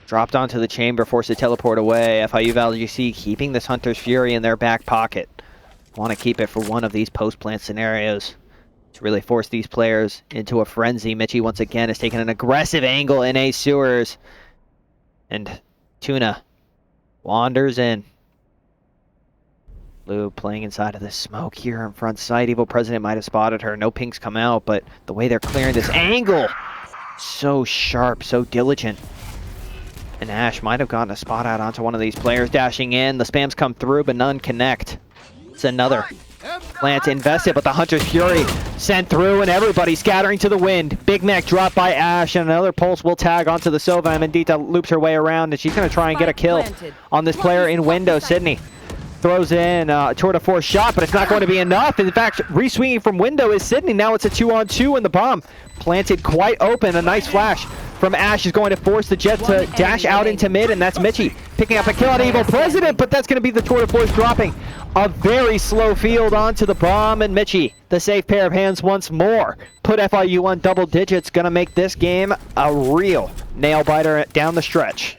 Dropped onto the chamber, forced to teleport away. FIU Val GC keeping this Hunter's Fury in their back pocket. Want to keep it for one of these post-plant scenarios to really force these players into a frenzy. Mitchie once again has taken an aggressive angle in A sewers. And Tuna wanders in. Lou playing inside of this smoke here in front sight. Evil President might have spotted her. No pinks come out, but the way they're clearing this angle, so sharp, so diligent. And Ash might have gotten a spot out onto one of these players dashing in. The spams come through, but none connect. It's another plant invested, but the Hunter's Fury sent through, and everybody scattering to the wind. Big Mac dropped by Ash, and another pulse will tag onto the Sova. Amandita loops her way around, and she's going to try and get a kill on this player in window. Sydney throws in toward a force shot, but it's not going to be enough. In fact, re-swinging from window is Sydney. Now it's a 2-on-2, and the bomb planted quite open. A nice flash from Ash is going to force the Jet to dash out into mid, and that's Mitchie picking up a kill on Evil President, but that's going to be the tour de force dropping a very slow field onto the bomb, and Mitchie, the safe pair of hands once more, put FIU on double digits, going to make this game a real nail-biter down the stretch.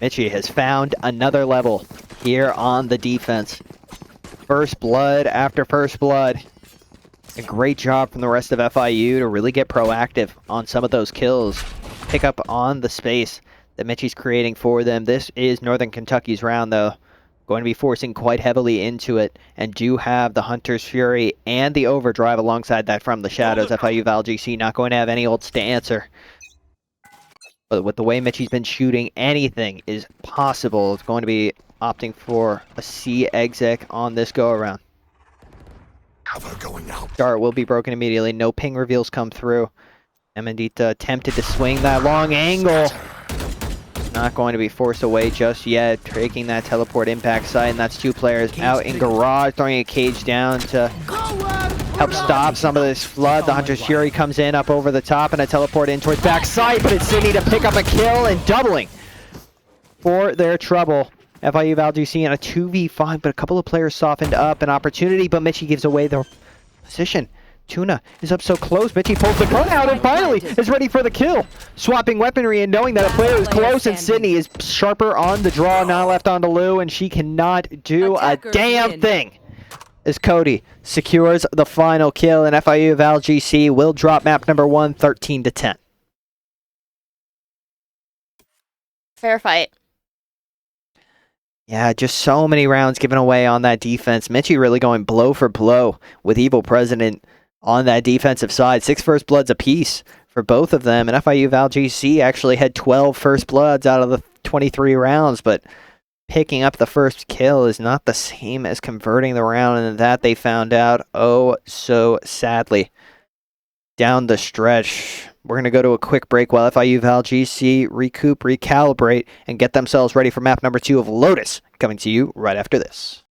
Mitchie has found another level here on the defense. First blood after first blood. A great job from the rest of FIU to really get proactive on some of those kills. Pick up on the space that Mitchie's creating for them. This is Northern Kentucky's round, though. Going to be forcing quite heavily into it, and do have the Hunter's Fury and the Overdrive alongside that from the Shadows. FIU Val GC not going to have any ults to answer. But with the way Mitchie's been shooting, anything is possible. It's going to be opting for a C exec on this go-around. Dart will be broken immediately. No ping reveals come through. Amandita attempted to swing that long angle. Not going to be forced away just yet. Taking that teleport impact site, and that's 2 players out in garage, throwing a cage down to help stop some of this flood. The Hunter's Fury comes in up over the top, and a teleport in towards back site, but it's Sydney to pick up a kill, and doubling for their trouble. FIU Val GC in a 2v5, but a couple of players softened up. An opportunity, but Mitchie gives away the position. Tuna is up so close. Mitchie pulls the gun out and finally is ready for the kill. Swapping weaponry and knowing that a player is close, and Sydney is sharper on the draw. Now left on to Lou, and she cannot do a damn thing as Cody secures the final kill, and FIU Val GC will drop map number 1, 13-10. Fair fight. Yeah, just so many rounds given away on that defense. Mitchie really going blow for blow with Evil President on that defensive side. 6 first bloods apiece for both of them. And FIU Val GC actually had 12 first bloods out of the 23 rounds, but picking up the first kill is not the same as converting the round, and that they found out oh so sadly. Down the stretch, we're going to go to a quick break while FIU Val GC recoup, recalibrate, and get themselves ready for map number 2 of Lotus, coming to you right after this.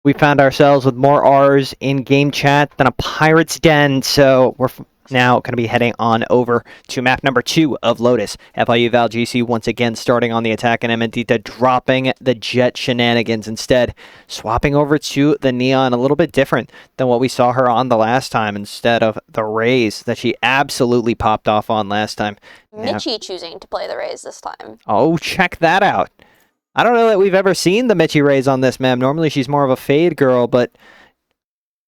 we found ourselves with more R's in game chat than a pirate's den, so we're now going to be heading on over to map number 2 of Lotus. FIU Val GC once again starting on the attack, and Amandita dropping the jet shenanigans instead, swapping over to the Neon, a little bit different than what we saw her on the last time, instead of the Rays that she absolutely popped off on last time. Mitchie choosing to play the Rays this time. Oh, check that out. I don't know that we've ever seen the Mitchie Rays on this map. Normally she's more of a fade girl, but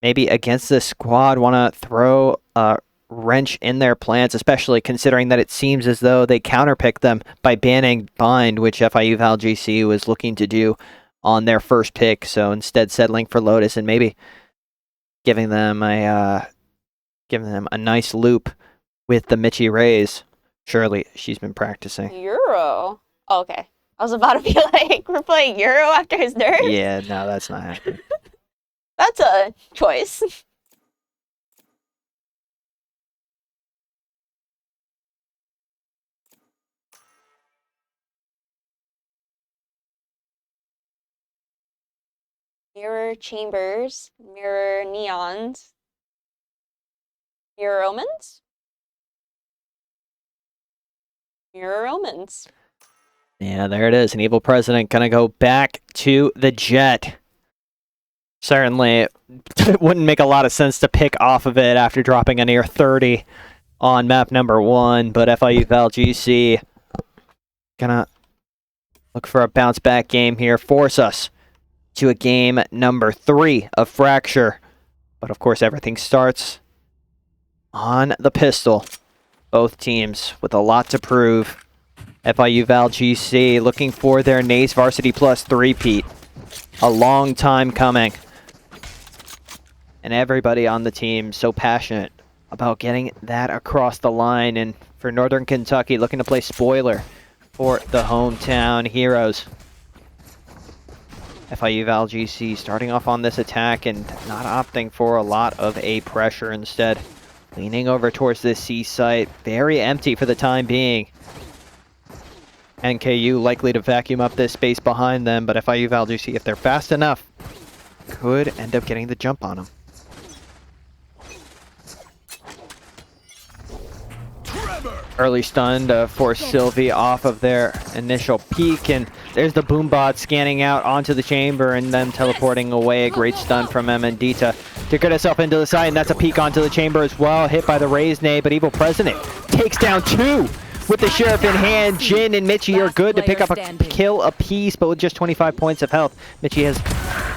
maybe against this squad want to throw a wrench in their plans, especially considering that it seems as though they counterpick them by banning Bind, which FIU Val GC was looking to do on their first pick. So instead settling for Lotus and maybe giving them a nice loop with the Mitchie Rays. Surely she's been practicing. Euro. Oh, okay. I was about to be like, we're playing Euro after his nerf? Yeah, no, that's not happening. That's a choice. Mirror chambers, mirror neons, mirror omens? Mirror omens. Yeah, there it is. An evil president gonna go back to the jet. Certainly, it wouldn't make a lot of sense to pick off of it after dropping a near 30 on map number 1, but FIU Val GC gonna look for a bounce back game here, force us to a game number 3 of Fracture. But of course, everything starts on the pistol. Both teams with a lot to prove. FIU Val GC looking for their NACE Varsity Plus 3-peat. A long time coming. And everybody on the team so passionate about getting that across the line. And for Northern Kentucky, looking to play spoiler for the hometown heroes. FIU Val GC starting off on this attack and not opting for a lot of A pressure, instead leaning over towards this C site. Very empty for the time being. NKU likely to vacuum up this space behind them, but FIU Val GC, if they're fast enough, could end up getting the jump on them. Early stun to force Sylvie off of their initial peak, and there's the Boombot scanning out onto the chamber and then teleporting away. A great stun from Amandita to get herself into the side, and that's a peek onto the chamber as well. Hit by the Raise nade, but Evil President takes down 2 with the Sheriff in hand. Jin and Mitchie are good to pick up a kill apiece, but with just 25 points of health. Mitchie has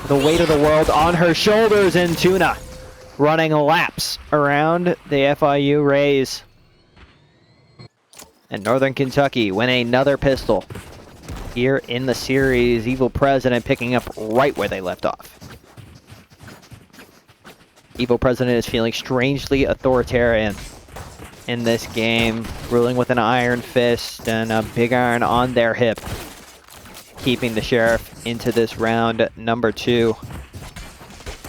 the weight of the world on her shoulders, and Tuna running laps around the FIU Rays. And Northern Kentucky win another pistol here in the series. Evil President picking up right where they left off. Evil President is feeling strangely authoritarian in this game, ruling with an iron fist and a big iron on their hip, keeping the Sheriff into this round number 2.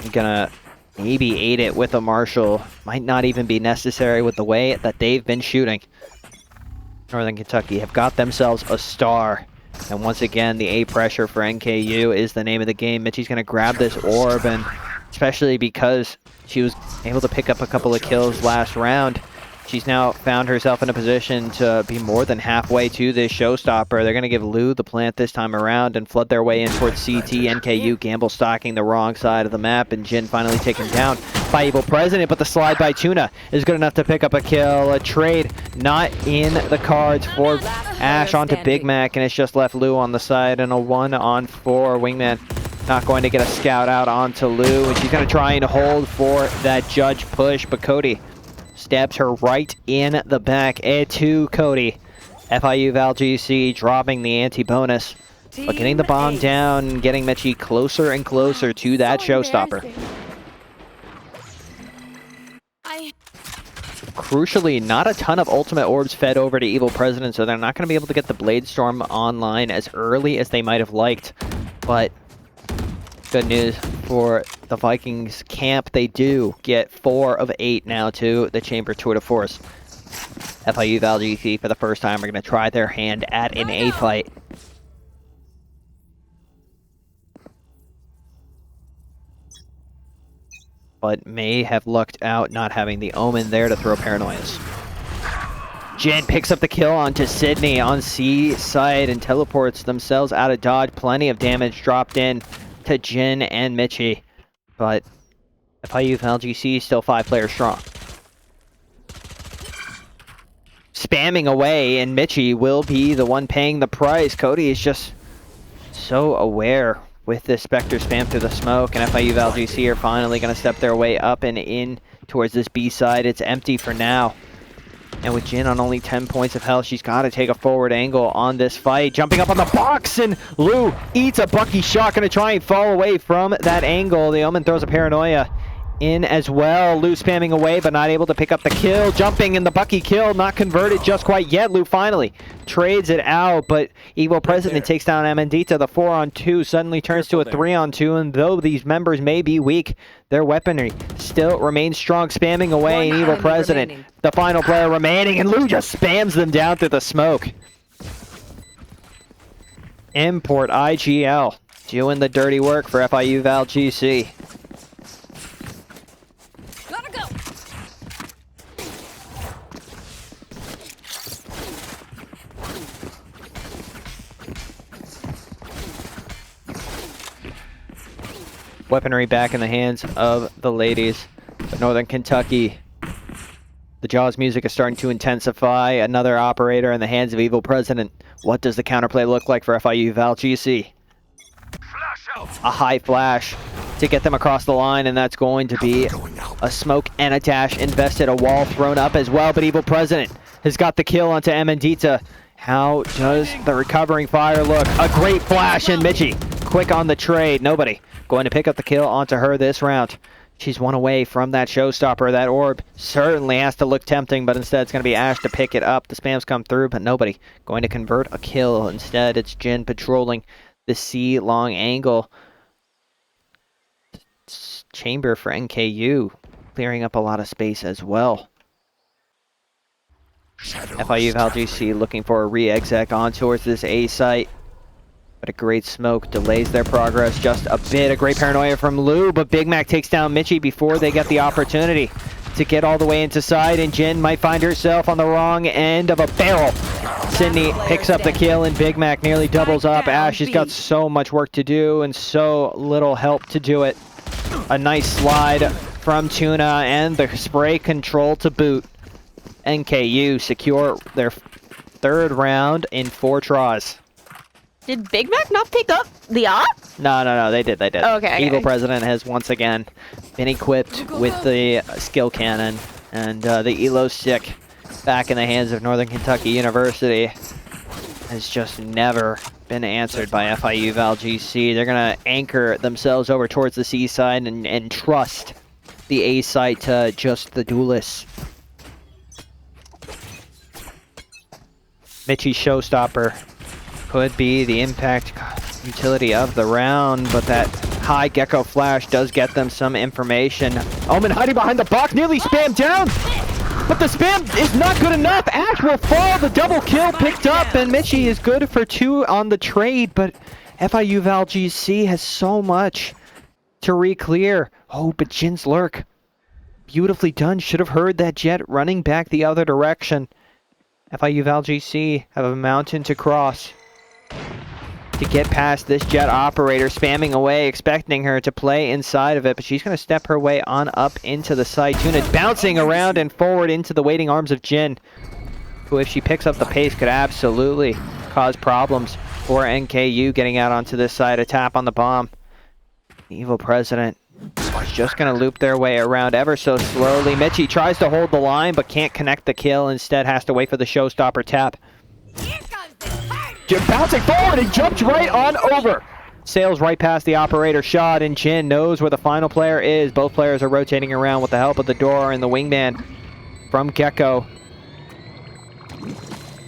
I'm gonna maybe aid it with a Marshal. Might not even be necessary with the way that they've been shooting. Northern Kentucky have got themselves a star. And once again, the A pressure for NKU is the name of the game. Mitchie's going to grab this orb, and especially because she was able to pick up a couple of kills last round, she's now found herself in a position to be more than halfway to this showstopper. They're going to give Lou the plant this time around and flood their way in towards CT. NKU gamble stocking the wrong side of the map, and Jin finally taken down by Evil President, but the slide by Tuna is good enough to pick up a kill. A trade not in the cards for Ash onto Big Mac, and it's just left Lou on the side, and a 1-on-4. Wingman not going to get a scout out onto Lou, and she's going to try and hold for that judge push, but Cody stabs her right in the back. To Cody. FIU Val GC dropping the anti-bonus, but getting the bomb down and getting Mitchie closer and closer to that showstopper. Crucially, not a ton of ultimate orbs fed over to Evil President, so they're not going to be able to get the Blade Storm online as early as they might have liked. But good news for the Vikings camp, they do get 4 of 8 now to the Chamber Tour de Force. FIU Val GC for the first time are going to try their hand at an A fight. but may have lucked out not having the Omen there to throw paranoias. Jin picks up the kill onto Sydney on C side and teleports themselves out of dodge. Plenty of damage dropped in to Jin and Mitchie, but FIU VAL GC still 5 players strong. Spamming away, and Mitchie will be the one paying the price. Cody is just so aware with this Spectre spam through the smoke, and FIU VAL GC are finally going to step their way up and in towards this B side. It's empty for now. And with Jin on only 10 points of health, she's got to take a forward angle on this fight. Jumping up on the box, and Lou eats a Bucky shot. Going to try and fall away from that angle. The Omen throws a paranoia in as well. Lou spamming away, but not able to pick up the kill. Jumping in the Bucky kill, not converted just quite yet. Lou finally trades it out, but Evil President takes down Amandita. The 4-on-2 suddenly turns to a 3-on-2, and though these members may be weak, their weaponry still remains strong. Spamming away, and Evil President, the final player remaining, and Lou just spams them down through the smoke. Import IGL doing the dirty work for FIU VAL GC. Weaponry back in the hands of the ladies of Northern Kentucky. The Jaws music is starting to intensify. Another operator in the hands of Evil President. What does the counterplay look like for FIU VAL GC? A high flash to get them across the line, and that's going to be a smoke and a dash invested. A wall thrown up as well, but Evil President has got the kill onto Amandita. How does the recovering fire look? A great flash, and Mitchie quick on the trade. Nobody going to pick up the kill onto her this round. She's one away from that showstopper. That orb certainly has to look tempting, but instead it's going to be Ash to pick it up. The spams come through, but nobody going to convert a kill. Instead, it's Jin patrolling the C long angle. Chamber for NKU, clearing up a lot of space as well. FIU VAL GC looking for a re-exec on towards this A site. But a great smoke delays their progress just a bit. A great paranoia from Lou, but Big Mac takes down Mitchie before they get the opportunity to get all the way into side, and Jin might find herself on the wrong end of a barrel. Sydney picks up the kill, and Big Mac nearly doubles up. Ash has got so much work to do and so little help to do it. A nice slide from Tuna and the spray control to boot. NKU secure their 3rd round in 4 tries. Did Big Mac not pick up the op? No, they did. Okay. Evil President has once again been equipped with the skill cannon, and the Elo stick back in the hands of Northern Kentucky University has just never been answered by FIU VAL GC. They're going to anchor themselves over towards the C side and trust the A site to just the duelists. Mitchie's showstopper could be the impact utility of the round, but that high Gecko flash does get them some information. Omen hiding behind the box, nearly spammed down, but the spam is not good enough. Ash will fall, the double kill picked up, and Mitchie is good for 2 on the trade, but FIU VAL GC has so much to re-clear. Oh, but Jin's lurk, beautifully done. Should have heard that Jet running back the other direction. FIU VAL GC have a mountain to cross to get past this Jet operator, spamming away, expecting her to play inside of it, but she's going to step her way on up into the side. Tuna bouncing around and forward into the waiting arms of Jin, who, if she picks up the pace, could absolutely cause problems for NKU getting out onto this side. A tap on the bomb. Evil President is just going to loop their way around ever so slowly. Mitchie tries to hold the line, but can't connect the kill. Instead, has to wait for the showstopper tap. Bouncing forward and jumped right on over. Sails right past the operator shot, and Jin knows where the final player is. Both players are rotating around with the help of the door and the wingman from Gecko.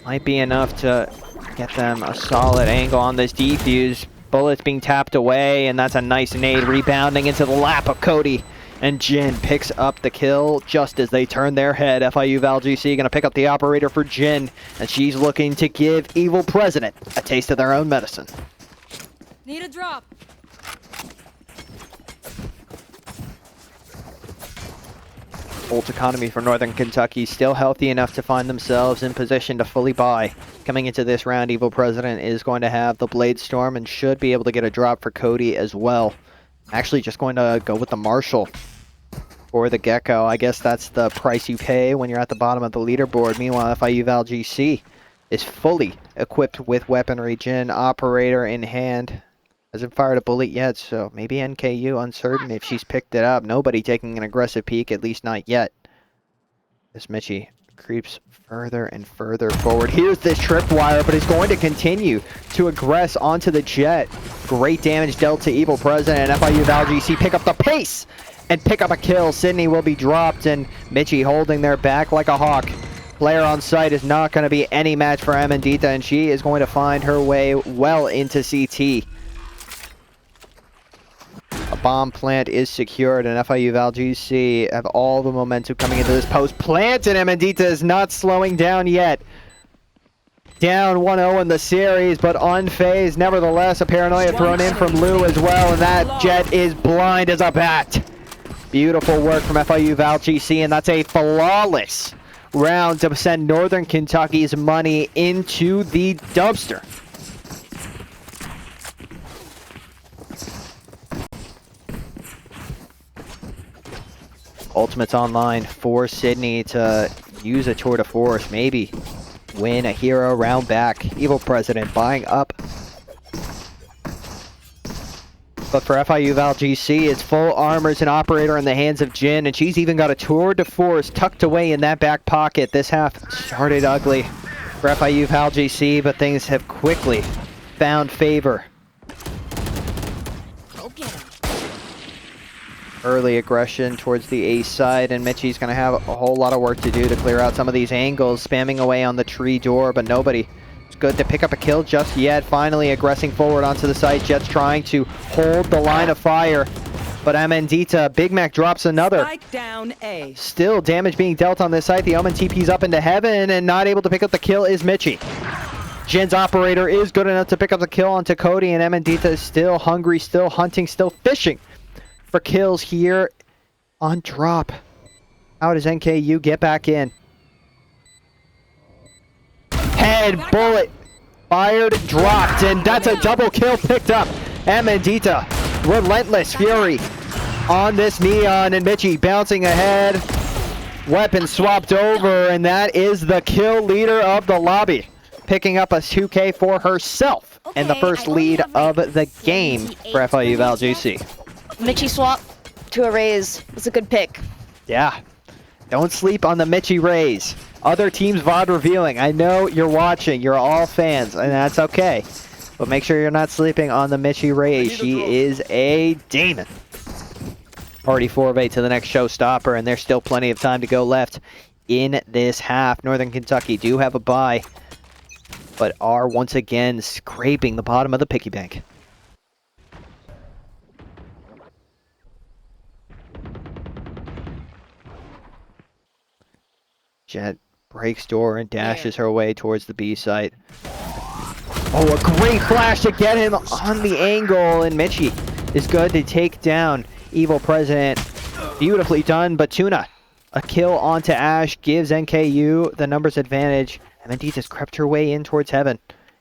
Might be enough to get them a solid angle on this defuse. Bullets being tapped away, and that's a nice nade rebounding into the lap of Cody. And Jin picks up the kill just as they turn their head. FIU VAL GC going to pick up the operator for Jin, and she's looking to give Evil President a taste of their own medicine. Need a drop. Ult economy for Northern Kentucky still healthy enough to find themselves in position to fully buy. Coming into this round, Evil President is going to have the Blade Storm and should be able to get a drop for Cody as well. Actually just going to go with the Marshall for the Gecko. I guess that's the price you pay when you're at the bottom of the leaderboard. Meanwhile, FIU VAL GC is fully equipped with weaponry. Jin, operator in hand. Hasn't fired a bullet yet, so maybe NKU uncertain if she's picked it up. Nobody taking an aggressive peek, at least not yet. This Mitchie creeps further and further forward. Here's this tripwire, but is going to continue to aggress onto the jet. Great damage dealt to Evil President, and FIU VAL GC pick up the pace and pick up a kill. Sydney will be dropped, and Mitchie holding their back like a hawk. Player on site is not going to be any match for Amandita, and she is going to find her way well into CT. A bomb plant is secured, and FIU VAL GC have all the momentum coming into this post plant, and Amandita is not slowing down yet. Down 1-0 in the series, but unfazed. Nevertheless, a paranoia thrown in from Lou as well, and that jet is blind as a bat. Beautiful work from FIU VAL GC, and that's a flawless round to send Northern Kentucky's money into the dumpster. Ultimate's online for Sydney to use a tour de force, maybe win a hero round back. Evil President buying up. But for FIU VAL GC, it's full armors and operator in the hands of Jin, and she's even got a tour de force tucked away in that back pocket. This half started ugly for FIU VAL GC, but things have quickly found favor. Early aggression towards the ace side, and Mitchie's going to have a whole lot of work to do to clear out some of these angles, spamming away on the tree door, but nobody is good to pick up a kill just yet. Finally aggressing forward onto the site. Jets trying to hold the line of fire, but Amandita, Big Mac drops another. Spike down A. Still damage being dealt on this site. The Omen TP's up into heaven, and not able to pick up the kill is Mitchie. Jin's operator is good enough to pick up the kill onto Cody, and Amandita is still hungry, still hunting, still fishing for kills here on drop. How does NKU get back in? Head bullet fired, dropped, and that's a double kill picked up. Amandita, relentless fury on this Neon, and Mitchie bouncing ahead. Weapon swapped over, and that is the kill leader of the lobby, picking up a 2K for herself and the first lead of the game for FIU VAL GC. Mitchie swap to a raise was a good pick. Yeah. Don't sleep on the Mitchie raise. Other teams VOD reviewing. I know you're watching. You're all fans, and that's okay. But make sure you're not sleeping on the Mitchie raise. She is a demon. Already 4-8 to the next showstopper, and there's still plenty of time to go left in this half. Northern Kentucky do have a bye, but are once again scraping the bottom of the piggy bank. Jet breaks door and dashes her way towards the B site. Oh, a great flash to get him on the angle, and Mitchie is good to take down Evil President. Beautifully done, but Tuna, a kill onto Ash, gives NKU the numbers advantage. Amandita's crept her way in towards heaven.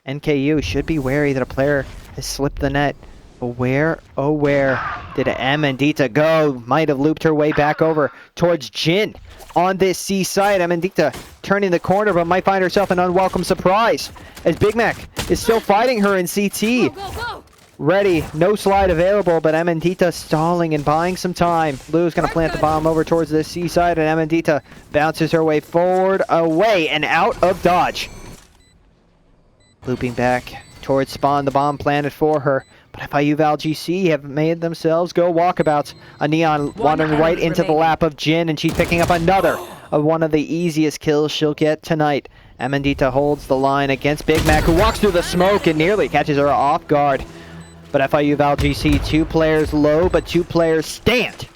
NKU should be wary that a player has slipped the net. But where, oh where, did Amandita go? Might have looped her way back over towards Jin on this C side. Amandita turning the corner, but might find herself an unwelcome surprise as Big Mac is still fighting her in CT. Go. Ready, no slide available, but Amandita stalling and buying some time. Lou's going to plant the bomb over towards this C side, and Amandita bounces her way forward, away, and out of dodge. Looping back towards spawn, the bomb planted for her. But FIU VAL GC have made themselves go walkabouts. A Neon wandering right into the lap of Jin, and she's picking up another of one of the easiest kills she'll get tonight. Amandita holds the line against Big Mac, who walks through the smoke and nearly catches her off guard. But FIU VAL GC, 2 players low, but 2 players stand,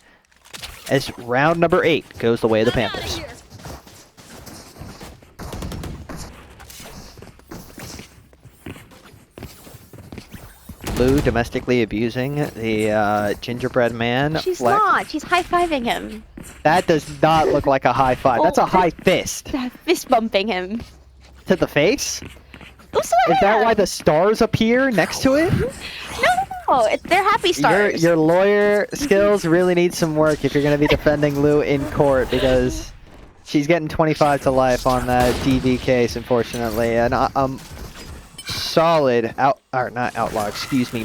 as round number 8 goes the way of the Panthers. Lou domestically abusing the gingerbread man. She's Flex. not. She's high-fiving him. That does not look like a high five. That's a high fist. Fist bumping him. To the face? Oh, Is that why the stars appear next to it? No, they're happy stars. Your lawyer skills really need some work if you're going to be defending Lou in court, because she's getting 25 to life on that DV case, unfortunately. And solid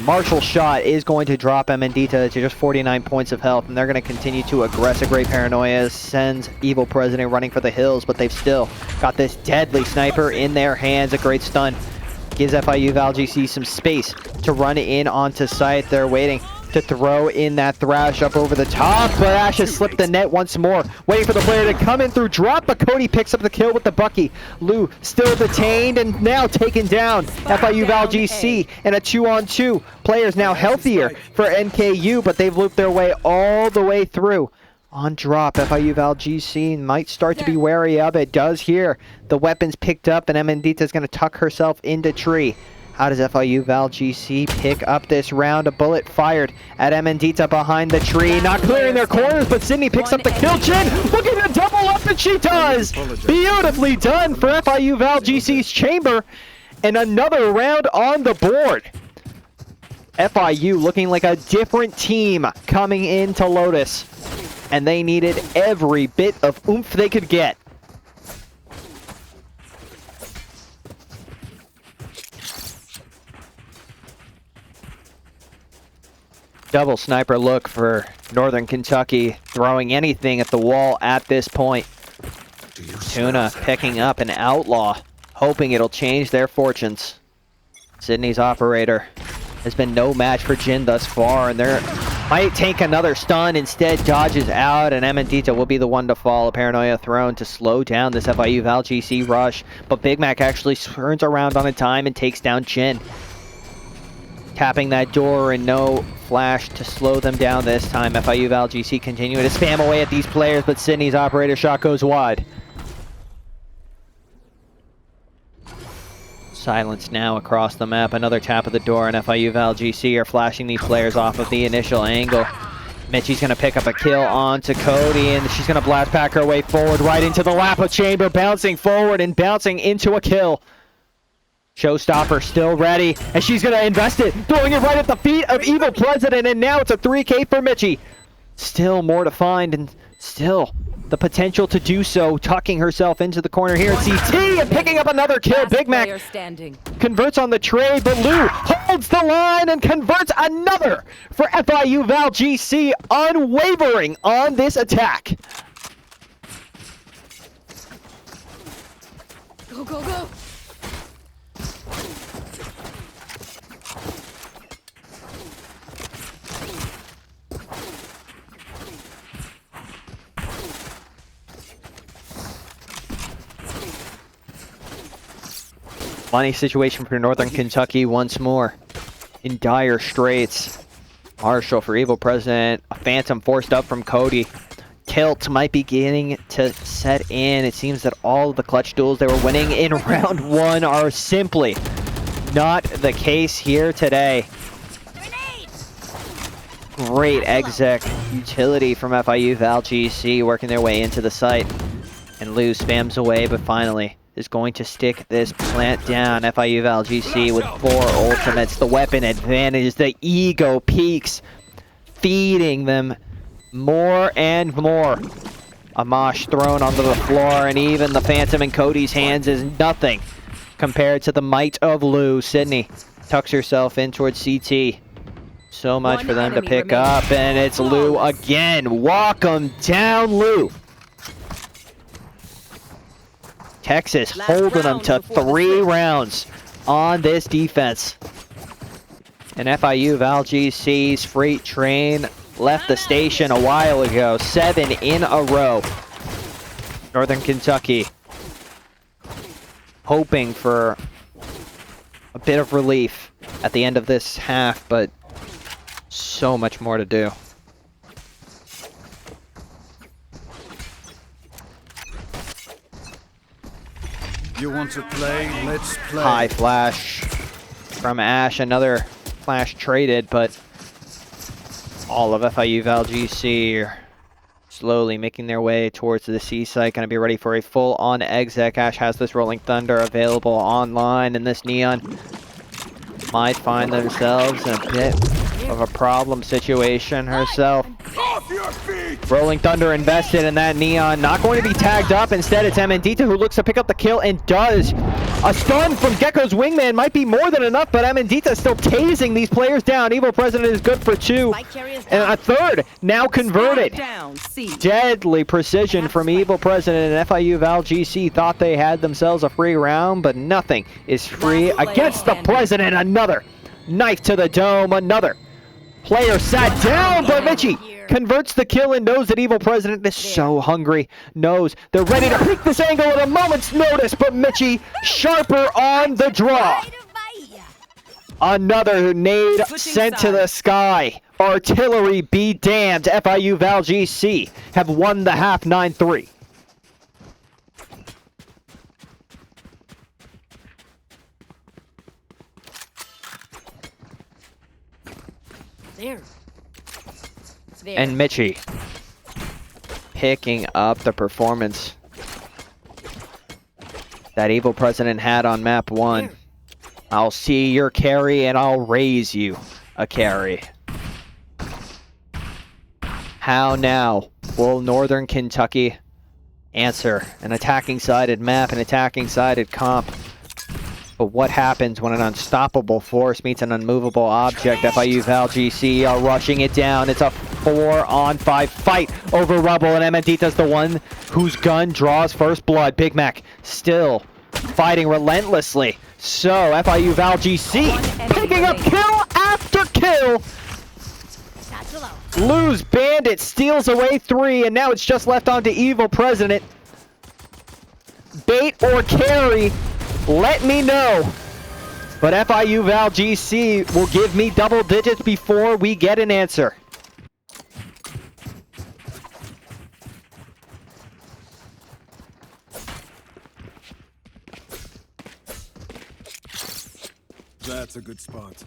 martial shot is going to drop Amandita to just 49 points of health, and they're going to continue to aggress. A great paranoia sends Evil President running for the hills, but they've still got this deadly sniper in their hands. A great stun gives FIU VAL GC some space to run in onto site. They're waiting to throw in that Thrash up over the top, but Ash has slipped the net once more, waiting for the player to come in through drop, but Cody picks up the kill with the Bucky. Lou still detained and now taken down. FIU VAL GC and a 2-on-2. Players now healthier for NKU, but they've looped their way all the way through. On drop, FIU VAL GC might start to be wary of it. Does here. The weapons picked up, and Amandita's going to tuck herself into tree. How does FIU VAL GC pick up this round? A bullet fired at Amandita behind the tree. Not clearing their corners, but Sydney picks up the kill. Jin looking to double up, and she does! Beautifully done for FIU VAL GC's chamber. And another round on the board. FIU looking like a different team coming into Lotus. And they needed every bit of oomph they could get. Double sniper look for Northern Kentucky, throwing anything at the wall at this point. Tuna picking up an outlaw, hoping it'll change their fortunes. Sydney's operator has been no match for Jin thus far, and they're might take another stun, instead dodges out, and Amandita will be the one to fall. A paranoia thrown to slow down this FIU VAL GC rush, but Big Mac actually turns around on a dime and takes down Jin. Tapping that door, and no flash to slow them down this time. FIU VAL GC continuing to spam away at these players, but Sydney's operator shot goes wide. Silence now across the map. Another tap of the door, and FIU VAL GC are flashing these players off of the initial angle. Mitchie's going to pick up a kill onto Cody, and she's going to blast back her way forward right into the lap of Chamber, bouncing forward and bouncing into a kill. Showstopper still ready, and she's going to invest it, throwing it right at the feet of Evil President, and now it's a 3K for Mitchie. Still more to find, and still the potential to do so, tucking herself into the corner here at CT and picking up another kill. Big Mac converts on the trade, but Lou holds the line and converts another for FIU VAL GC, unwavering on this attack. Go, go, go! Money situation for Northern Kentucky once more. In dire straits. Marshall for Evil President. A Phantom forced up from Cody. Tilt might be beginning to set in. It seems that all of the clutch duels they were winning in round one are simply not the case here today. Great exec utility from FIU VAL GC, working their way into the site. And Lou spams away, but finally is going to stick this plant down. FIU VAL GC with 4 ultimates. The weapon advantage, the ego peaks, feeding them more and more. Amash thrown onto the floor, and even the Phantom in Cody's hands is nothing compared to the might of Lou. Sydney tucks herself in towards CT. So much for them to pick up, and it's Lou again. Walk 'em down, Lou. Texas holding them to 3 rounds on this defense. And FIU VAL GC's freight train left the station a while ago. 7 in a row. Northern Kentucky hoping for a bit of relief at the end of this half, but so much more to do. You want to play? Let's play. High flash from Ash. Another flash traded, but all of FIU VAL GC are slowly making their way towards the C site. Going to be ready for a full-on exec. Ash has this Rolling Thunder available online, and this Neon might find themselves in a bit of a problem situation herself. Rolling Thunder invested in that Neon, not going to be tagged up. Instead, it's Amandita who looks to pick up the kill and does. A stun from Gecko's wingman might be more than enough, but Amandita still tasing these players down. Evil President is good for 2. And a third now converted. Deadly precision from Evil President, and FIU Val GC thought they had themselves a free round, but nothing is free against the President. Another knife to the dome, another player sat down, but Mitchie converts the kill and knows that Evil President is so hungry. Knows they're ready to peek this angle at a moment's notice, but Mitchie sharper on the draw. Another nade sent to the sky. Artillery be damned. FIU Val GC have won the half 9-3. And Mitchie picking up the performance that Evil President had on map 1. I'll see your carry and I'll raise you a carry. How now will Northern Kentucky answer an attacking-sided map, an attacking-sided comp? But what happens when an unstoppable force meets an unmovable object? FIU Val GC are rushing it down. It's a 4-on-5 fight over rubble, and Amandita's the one whose gun draws first blood. Big Mac still fighting relentlessly. So FIU Val GC picking up kill after kill. Lose Bandit steals away 3, and now it's just left on to Evil President. Bait or carry? Let me know. But FIU Val GC will give me double digits before we get an answer. That's a good spot.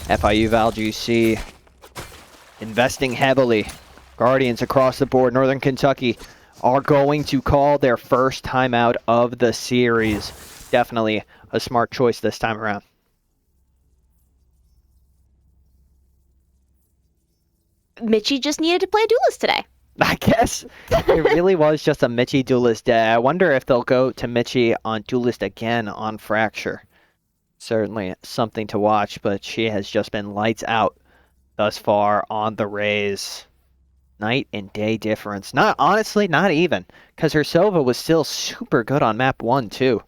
FIU Val GC investing heavily. Guardians across the board. Northern Kentucky are going to call their first timeout of the series. Definitely a smart choice this time around. Mitchie just needed to play Duelist today. I guess it really was just a Mitchie Duelist day. I wonder if they'll go to Mitchie on Duelist again on Fracture. Certainly something to watch, but she has just been lights out thus far on the Rays. Night and day difference. Honestly, not even, because her Silva was still super good on map 1 too.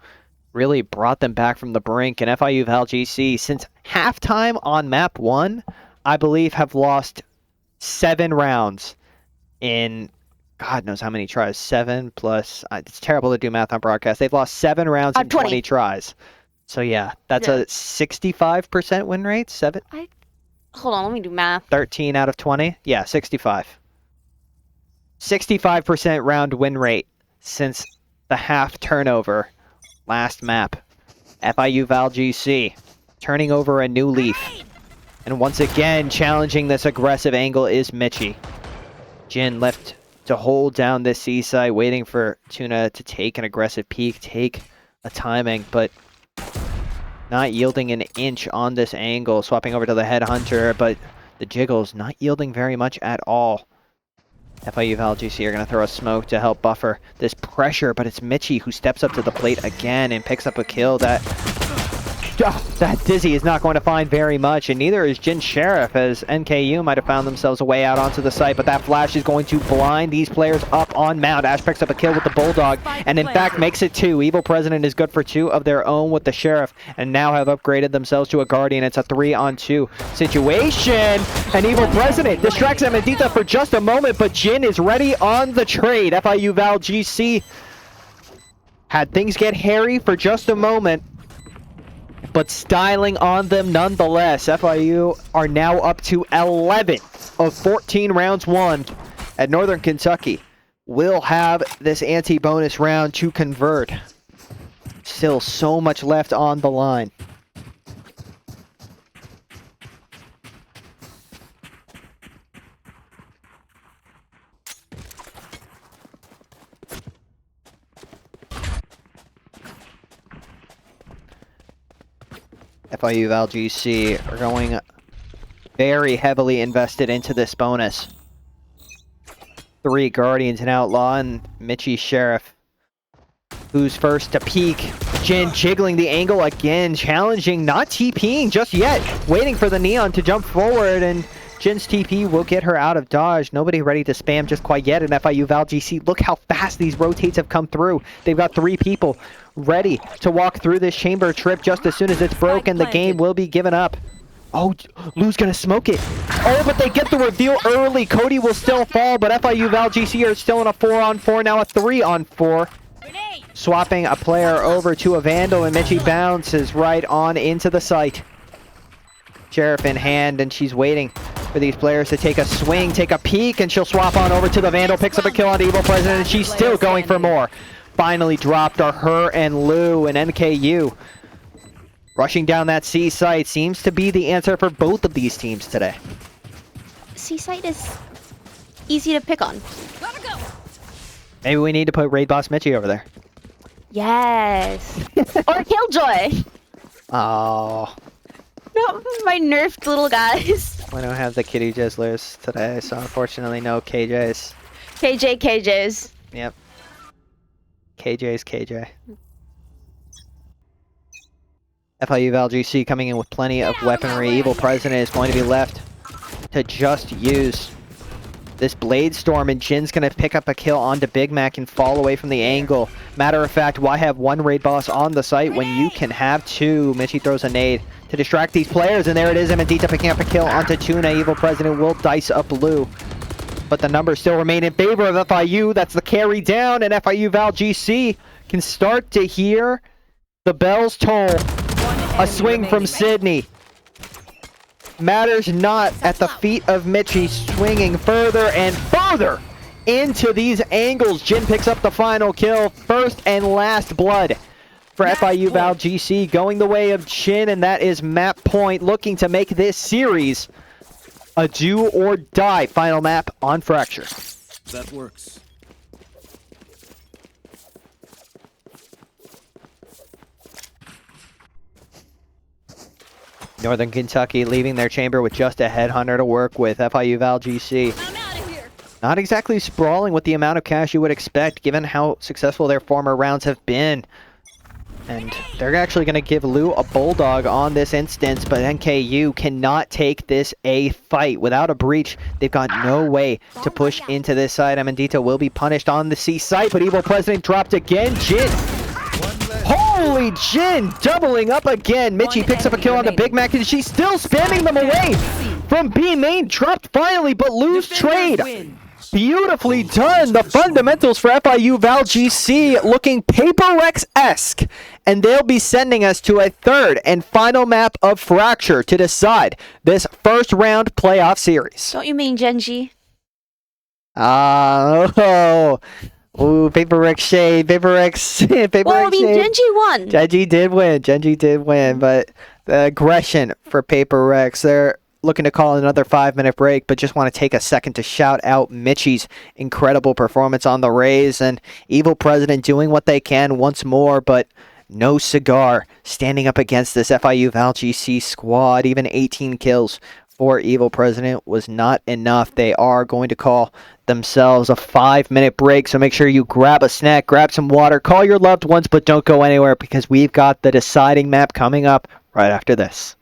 Really brought them back from the brink, and FIU Val GC, since halftime on map 1, I believe have lost 7 rounds in God knows how many tries. 7 plus, it's terrible to do math on broadcast. They've lost 7 rounds in 20 tries. So yeah, that's a 65% win rate. Hold on, let me do math. 13 out of 20? Yeah, 65. 65% round win rate since the half turnover last map. FIU Val GC turning over a new leaf. And once again, challenging this aggressive angle is Mitchie. Jin left to hold down this C site, waiting for Tuna to take an aggressive peek, take a timing, but not yielding an inch on this angle. Swapping over to the Headhunter, but the Jiggles not yielding very much at all. FIU Val GC are going to throw a smoke to help buffer this pressure, but it's Mitchie who steps up to the plate again and picks up a kill that Dizzy is not going to find very much, and neither is Jin Sheriff, as NKU might have found themselves a way out onto the site, but that flash is going to blind these players up on Mount. Ash picks up a kill with the Bulldog, and in fact makes it 2. Evil President is good for 2 of their own with the Sheriff, and now have upgraded themselves to a Guardian. It's a 3-on-2 situation, and Evil President distracts Amandita for just a moment, but Jin is ready on the trade. FIU Val GC had things get hairy for just a moment, but styling on them nonetheless. FIU are now up to 11 of 14 rounds won, and Northern Kentucky will have this anti-bonus round to convert. Still so much left on the line. FIU Val GC are going very heavily invested into this bonus. 3 Guardians and Outlaw and Mitchie Sheriff. Who's first to peek? Jin jiggling the angle again, challenging, not TPing just yet. Waiting for the Neon to jump forward, and Jin's TP will get her out of dodge. Nobody ready to spam just quite yet in FIU Val GC. Look how fast these rotates have come through. They've got 3 people ready to walk through this chamber trip just as soon as it's broken. The game will be given up. Oh, Lou's gonna smoke it. Oh, but they get the reveal early. Cody will still fall, but FIU Val GC are still in a 4-on-4, now a 3-on-4. Swapping a player over to a Vandal, and Mitchie bounces right on into the site. Sheriff in hand, and she's waiting for these players to take a swing, take a peek, and she'll swap on over to the Vandal, picks up a kill on Evil President, and she's still going for more. Finally dropped are her and Lou and NKU. Rushing down that C site seems to be the answer for both of these teams today. C site is easy to pick on. Maybe we need to put Raid Boss Mitchie over there. Yes. Or Killjoy. Oh. Not my nerfed little guys. We don't have the kitty jizzlers today, so unfortunately no KJs. KJs. Yep. KJ's KJ. FIU Val GC coming in with plenty of weaponry. Evil President is going to be left to just use this Blade Storm, and Jin's going to pick up a kill onto Big Mac and fall away from the angle. Matter of fact, why have 1 raid boss on the site when you can have 2? Mitchie throws a nade to distract these players, and there it is. Amandita picking up a kill onto Tuna. Evil President will dice up Lou, but the numbers still remain in favor of FIU. That's the carry down, and FIU Val GC can start to hear the bells toll. A swing from Sydney. Matters not at the feet of Mitchie, swinging further and further into these angles. Jin picks up the final kill. First and last blood for FIU Val GC, going the way of Jin, and that is map point, looking to make this series a do or die final map on Fracture. That works. Northern Kentucky leaving their chamber with just a headhunter to work with. FIU Val GC not exactly sprawling with the amount of cash you would expect given how successful their former rounds have been. And they're actually going to give Lou a bulldog on this instance, but NKU cannot take this a fight. Without a breach, they've got no way to push into this side. Amandita will be punished on the C site, but Evil President dropped again. Jin! Holy Jin! Doubling up again. Mitchie picks up a kill on the Big Mac, and she's still spamming them away from B main. Dropped finally, but Lou's trade. Beautifully done. The fundamentals for FIU Val GC looking Paper Rex-esque, and they'll be sending us to a third and final map of Fracture to decide this first round playoff series. Don't you mean Genji? Ooh, Paper Rex shade, Paper Rex, Paper Well, I Rex mean, shade. Genji won. Genji did win, but the aggression for Paper Rex, they're looking to call another 5-minute break, but just want to take a second to shout out Mitchie's incredible performance on the Rays, and Evil President doing what they can once more, but no cigar standing up against this FIU Val GC squad. Even 18 kills for Evil President was not enough. They are going to call themselves a 5-minute break, so make sure you grab a snack, grab some water, call your loved ones, but don't go anywhere because we've got the deciding map coming up right after this.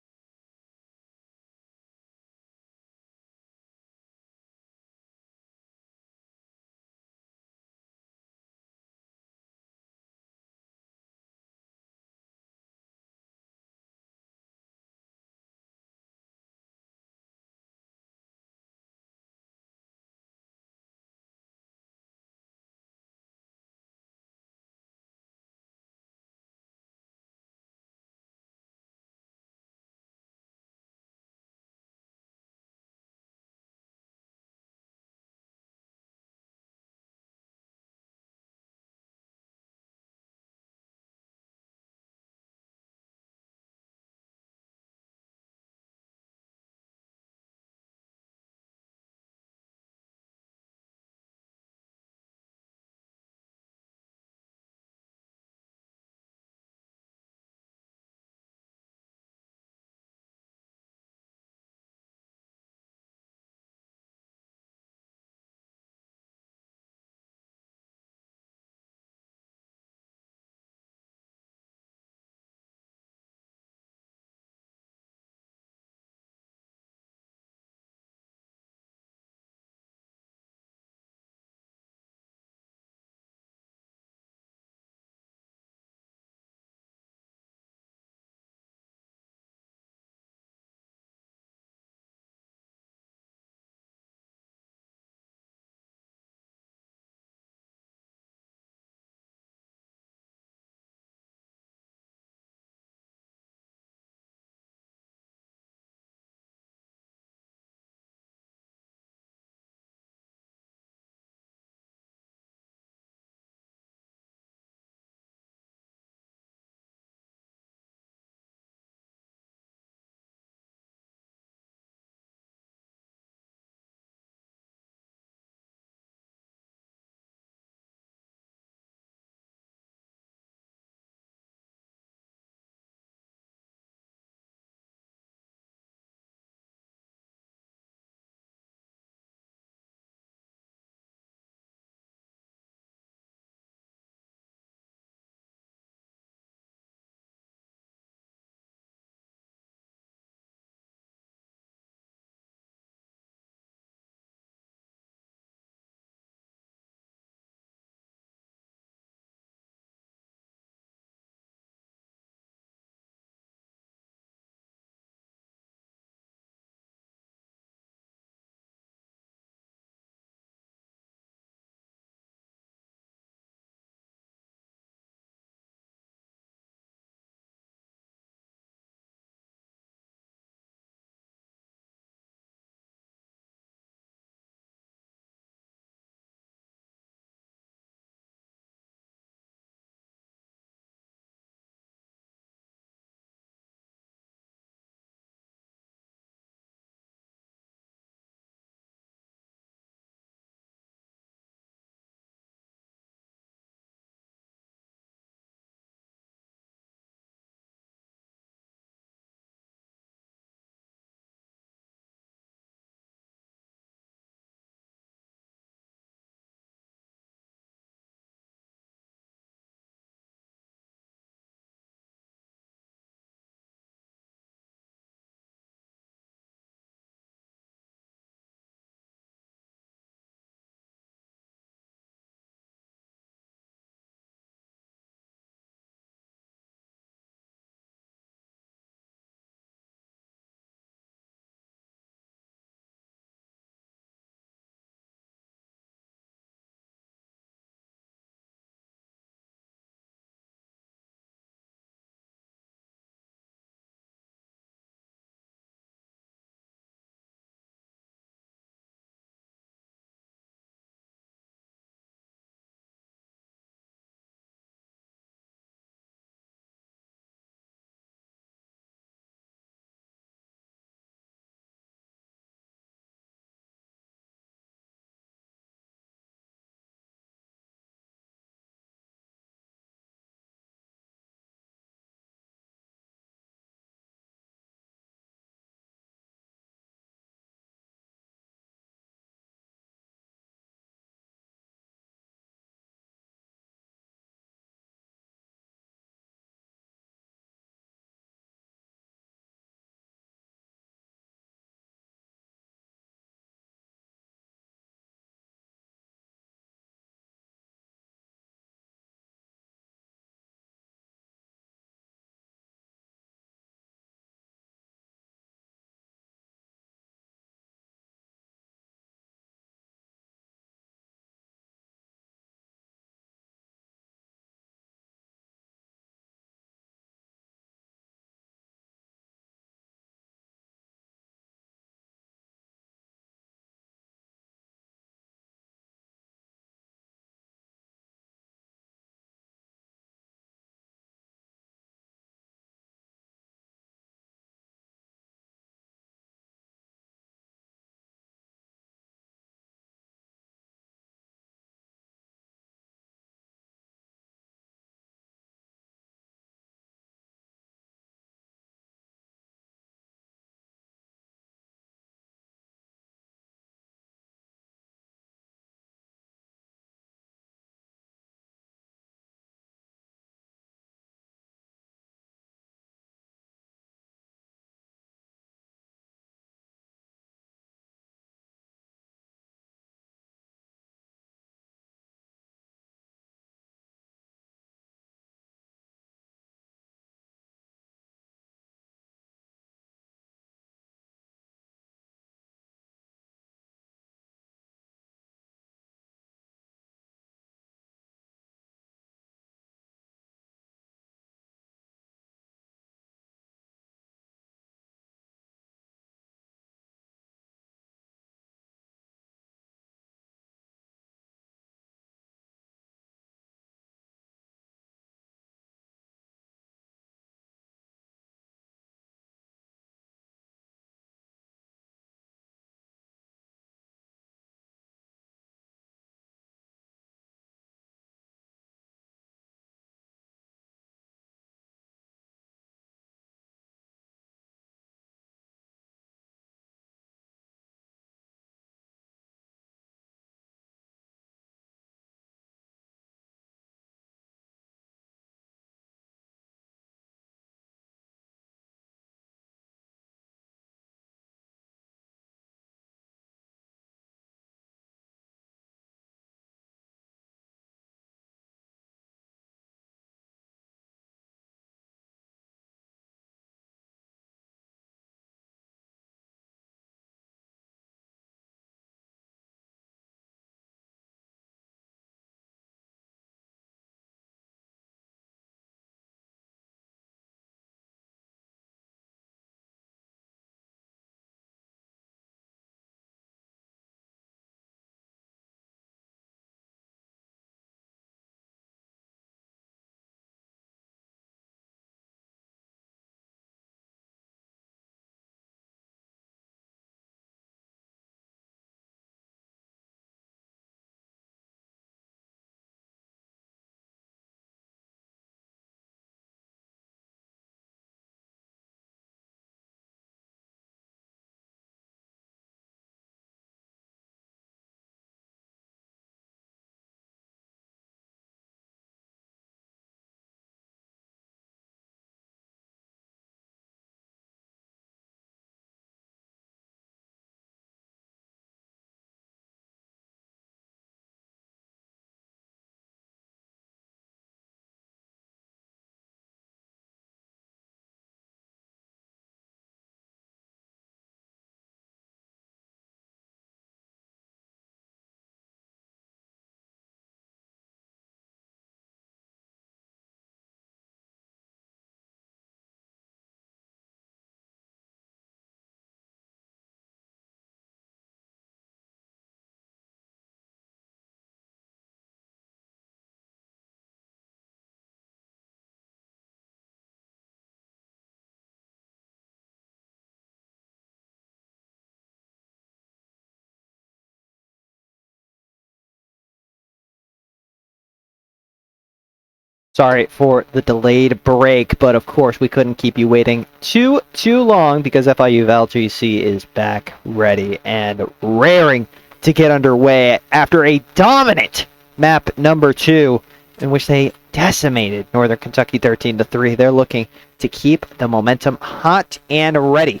Sorry for the delayed break, but of course we couldn't keep you waiting too long because FIU VAL GC is back ready and raring to get underway after a dominant map number 2 in which they decimated Northern Kentucky 13-3. They're looking to keep the momentum hot and ready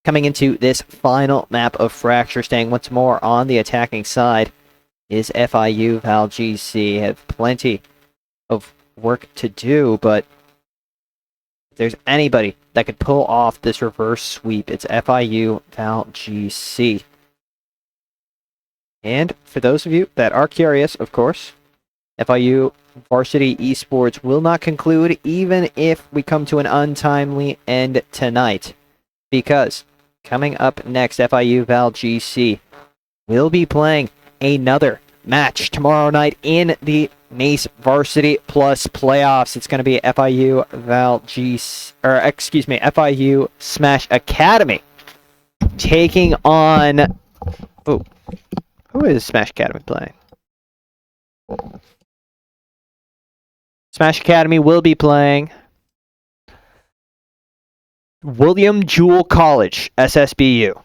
coming into this final map of Fracture. Staying once more on the attacking side is FIU VAL GC. Have plenty of work to do, but if there's anybody that could pull off this reverse sweep, it's FIU VAL GC. And for those of you that are curious, of course, FIU Varsity Esports will not conclude even if we come to an untimely end tonight, because coming up next, FIU VAL GC will be playing another match tomorrow night in the NACE Varsity Plus playoffs. It's going to be FIU VAL GC, or excuse me, FIU Smash Academy taking on. Oh, who is Smash Academy playing? Smash Academy will be playing William Jewell College, SSBU.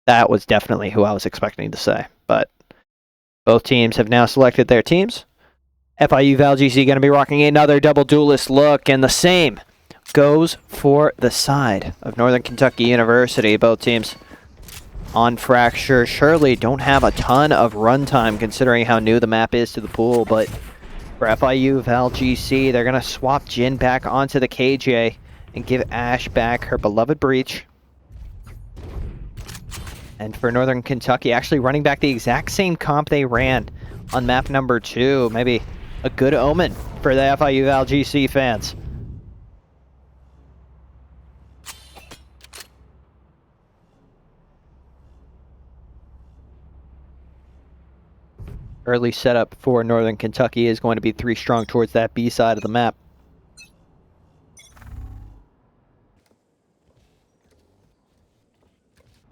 That was definitely who I was expecting to say, but both teams have now selected their teams. FIU VAL GC going to be rocking another double duelist look, and the same goes for the side of Northern Kentucky University. Both teams on Fracture surely don't have a ton of runtime considering how new the map is to the pool, but for FIU VAL GC, they're going to swap Jin back onto the KJ and give Ash back her beloved Breach. And for Northern Kentucky, actually running back the exact same comp they ran on map number 2. Maybe a good omen for the FIU VAL GC fans. Early setup for Northern Kentucky is going to be 3 strong towards that B side of the map.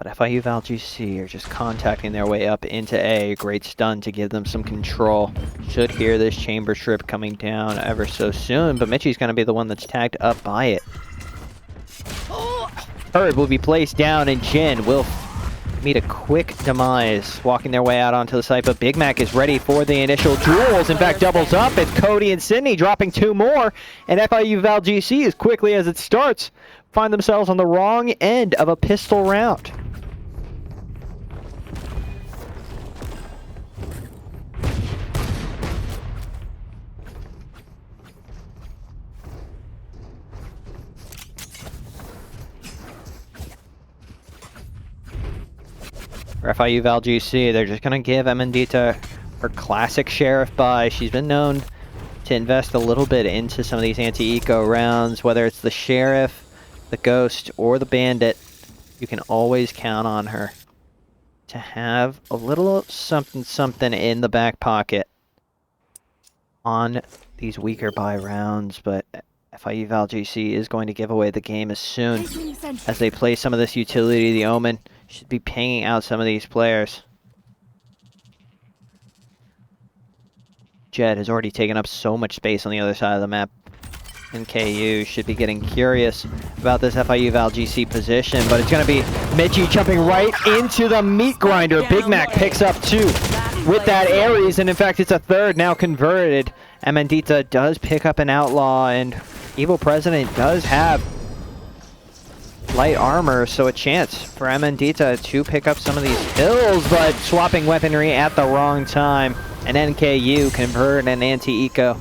But FIU VAL GC are just contacting their way up into A. Great stun to give them some control. Should hear this chamber strip coming down ever so soon, but Mitchie's going to be the one that's tagged up by it. Turret will be placed down, and Jin will meet a quick demise, walking their way out onto the site, but Big Mac is ready for the initial duels. In fact, doubles up. It's Cody and Sydney dropping 2 more, and FIU VAL GC, as quickly as it starts, find themselves on the wrong end of a pistol round. For FIU VAL GC, they're just going to give Amandita her classic Sheriff buy. She's been known to invest a little bit into some of these anti-eco rounds, whether it's the Sheriff, the Ghost, or the Bandit. You can always count on her to have a little something in the back pocket on these weaker buy rounds, but FIU VAL GC is going to give away the game as soon as they play some of this utility. The Omen should be pinging out some of these players. Jet has already taken up so much space on the other side of the map. And KU should be getting curious about this FIU VAL GC position, but it's going to be Mitchie jumping right into the meat grinder. Big Mac picks up 2 with that Ares, and in fact it's a 3rd now converted. Amandita does pick up an Outlaw, and Evil President does have light armor, so a chance for Amandita to pick up some of these kills, but swapping weaponry at the wrong time. And NKU convert an anti-eco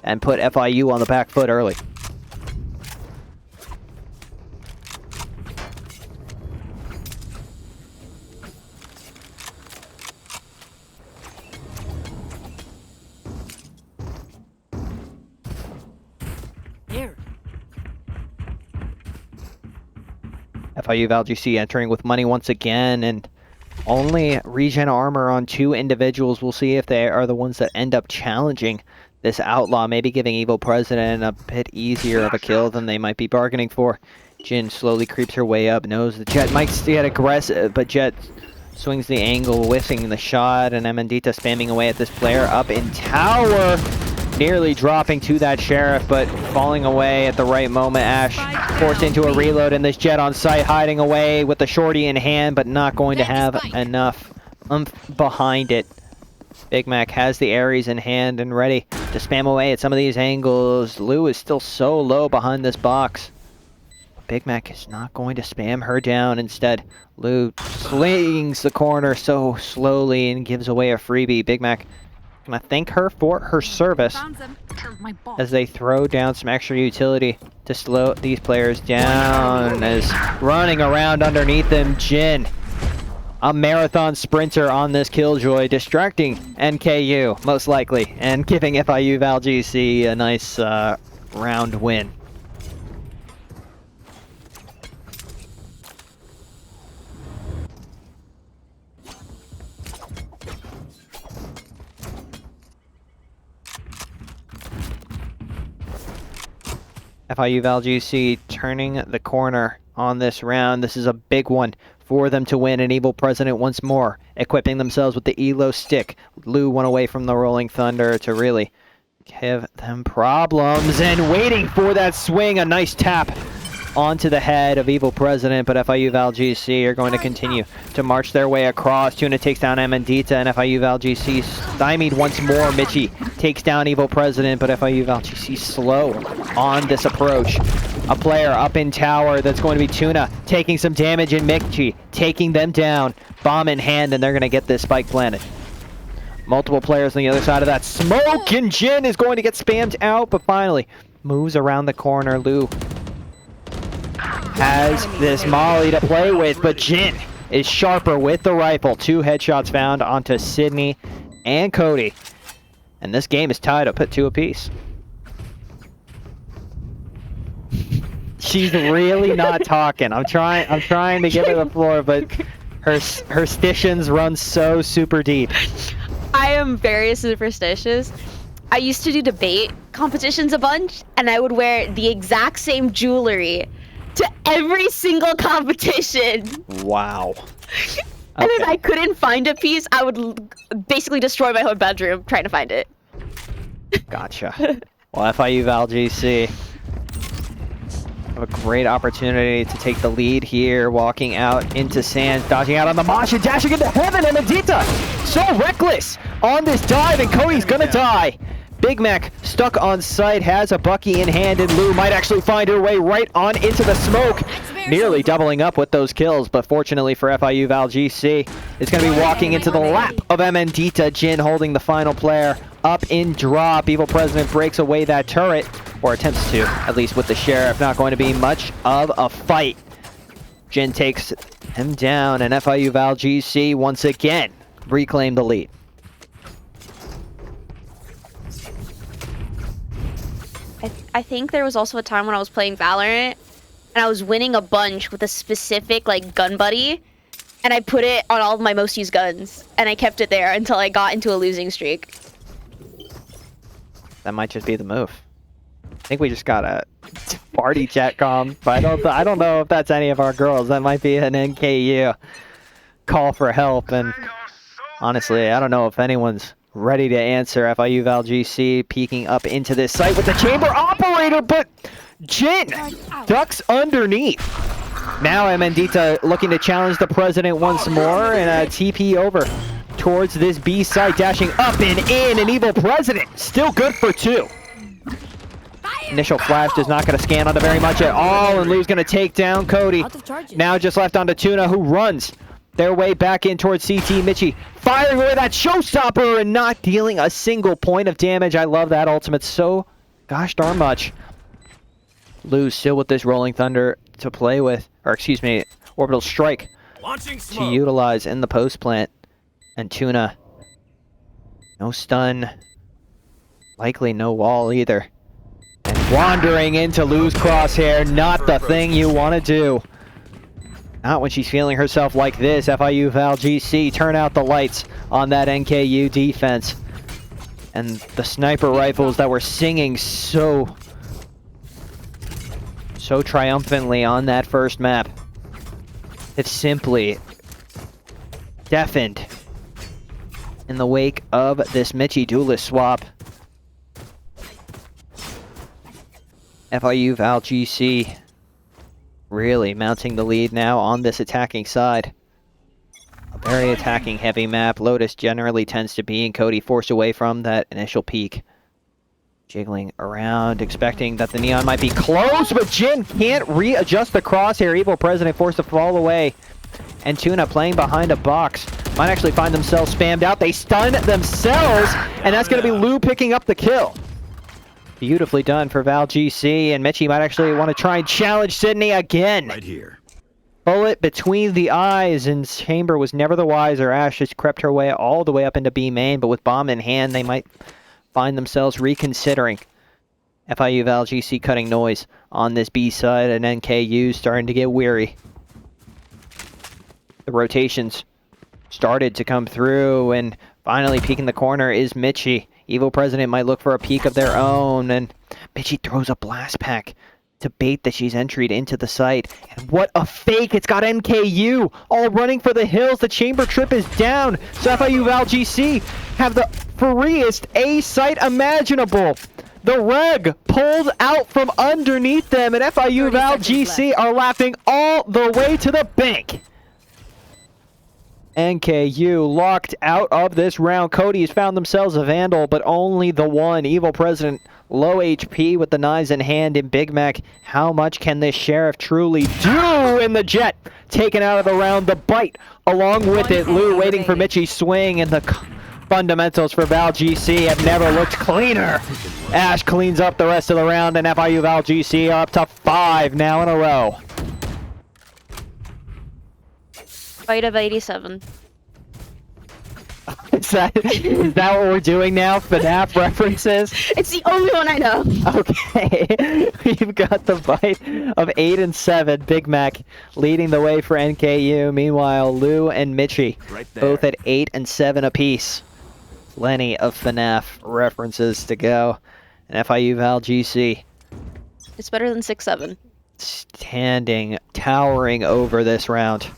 and put FIU on the back foot early. FIU VAL GC entering with money once again, and only regen armor on 2 individuals. We'll see if they are the ones that end up challenging this Outlaw, maybe giving Evil President a bit easier of a kill than they might be bargaining for. Jin slowly creeps her way up, knows the Jet might get aggressive, but Jet swings the angle, whiffing the shot, and Amandita spamming away at this player up in tower. nearly dropping to that Sheriff, but falling away at the right moment. Ash forced into a reload, and this Jet on site hiding away with the shorty in hand, but not going to have enough oomph behind it. Big Mac has the Ares in hand and ready to spam away at some of these angles. Lou is still so low behind this box. Big Mac is not going to spam her down. Instead, Lou slings the corner so slowly and gives away a freebie. Big Mac gonna thank her for her service as they throw down some extra utility to slow these players down. As running around underneath them, Jin, a marathon sprinter on this Killjoy, distracting NKU, most likely, and giving FIU Val GC a nice round win. FIU Val GC turning the corner on this round. This is a big one for them to win. An Evil President once more, equipping themselves with the Elo stick. Lou went away from the Rolling Thunder to really give them problems, and waiting for that swing, a nice tap onto the head of Evil President, but FIU Val GC are going to continue to march their way across. Tuna takes down Amandita, and FIU Val GC stymied once more. Michi takes down Evil President, but FIU Val GC slow on this approach. A player up in tower that's going to be Tuna, taking some damage, and Michi taking them down. Bomb in hand, and they're going to get this spike planted. Multiple players on the other side of that smoke, and Jin is going to get spammed out, but finally moves around the corner. Lou has this Molly to play with, but Jin is sharper with the rifle. 2 headshots found onto Sydney and Cody. And this game is tied up at 2 apiece. She's really not talking. I'm trying to give her the floor, but her stitions run so super deep. I am very superstitious. I used to do debate competitions a bunch, and I would wear the exact same jewelry to every single competition. Wow. And if I couldn't find a piece, I would basically destroy my whole bedroom trying to find it. Gotcha. Well, FIU Val GC have a great opportunity to take the lead here, walking out into Sands, dodging out on the mosh and dashing into heaven, and Medita so reckless on this dive, and Cody's gonna die. Big Mac stuck on site, has a Bucky in hand, and Lou might actually find her way right on into the smoke. Nearly doubling up with those kills, but fortunately for FIU Val GC, is going to be walking into the lap of Amandita. Jin holding the final player up in drop. Evil President breaks away that turret, or attempts to, at least with the Sheriff. Not going to be much of a fight. Jin takes him down, and FIU Val GC once again reclaim the lead. I think there was also a time when I was playing Valorant, and I was winning a bunch with a specific, like, gun buddy, and I put it on all of my most used guns, and I kept it there until I got into a losing streak. That might just be the move. I think we just got a party chat comm, but I don't know if that's any of our girls. That might be an NKU call for help, and honestly, I don't know if anyone's ready to answer. FIU Val GC peeking up into this site with the chamber operator, but Jin ducks underneath. Now Amandita looking to challenge the president once more, and a TP over towards this B site, dashing up and in, an Evil President still good for 2. Initial flash is not going to scan onto very much at all, and Lou's going to take down Cody. Now just left onto Tuna, who runs their way back in towards CT. Michi firing away that showstopper and not dealing a single point of damage. I love that ultimate so gosh darn much. Lou still with this Rolling Thunder to play with, or excuse me, Orbital Strike to utilize in the post plant. And Tuna, no stun, likely no wall either. And wandering into Lou's crosshair, not the thing you want to do. Not when she's feeling herself like this. FIU Val GC turn out the lights on that NKU defense. And the sniper rifles that were singing so triumphantly on that first map, it's simply deafened in the wake of this Michi duelist swap. FIU VAL GC really mounting the lead now on this attacking side. A very attacking heavy map. Lotus generally tends to be, and Cody forced away from that initial peak. Jiggling around, expecting that the Neon might be close, but Jin can't readjust the crosshair. Evil President forced to fall away. And Tuna playing behind a box. Might actually find themselves spammed out. They stun themselves, and that's going to be Lou picking up the kill. Beautifully done for Val GC, and Mitchie might actually want to try and challenge Sydney again. Right here. Bullet between the eyes, and Chamber was never the wiser. Ash just crept her way all the way up into B main, but with bomb in hand, they might find themselves reconsidering. FIU Val GC cutting noise on this B side, and NKU starting to get weary. The rotations started to come through, and finally peeking the corner is Mitchie. Evil President might look for a peek of their own, and Mitchie throws a blast pack to bait that she's entered into the site. And what a fake! It's got NKU all running for the hills. The chamber trip is down, so FIU Val GC have the freest A site imaginable. The rug pulled out from underneath them, and FIU Val GC are laughing all the way to the bank. NKU locked out of this round. Cody has found themselves a Vandal, but only the one. Evil President, low HP with the knives in hand in Big Mac. How much can this Sheriff truly do in the Jet? Taken out of the round, the bite along with it. Lou waiting for Mitchie's swing, and the fundamentals for Val GC have never looked cleaner. Ash cleans up the rest of the round, and FIU Val GC are up to 5 now in a row. Fight of 87. Is that what we're doing now? FNAF references? It's the only one I know. Okay. We've got the fight of 8 and 7. Big Mac leading the way for NKU. Meanwhile, Lou and Mitchie both at 8 and 7 apiece. Plenty of FNAF references to go. And FIU Val GC It's better than 6-7. standing, towering over this round.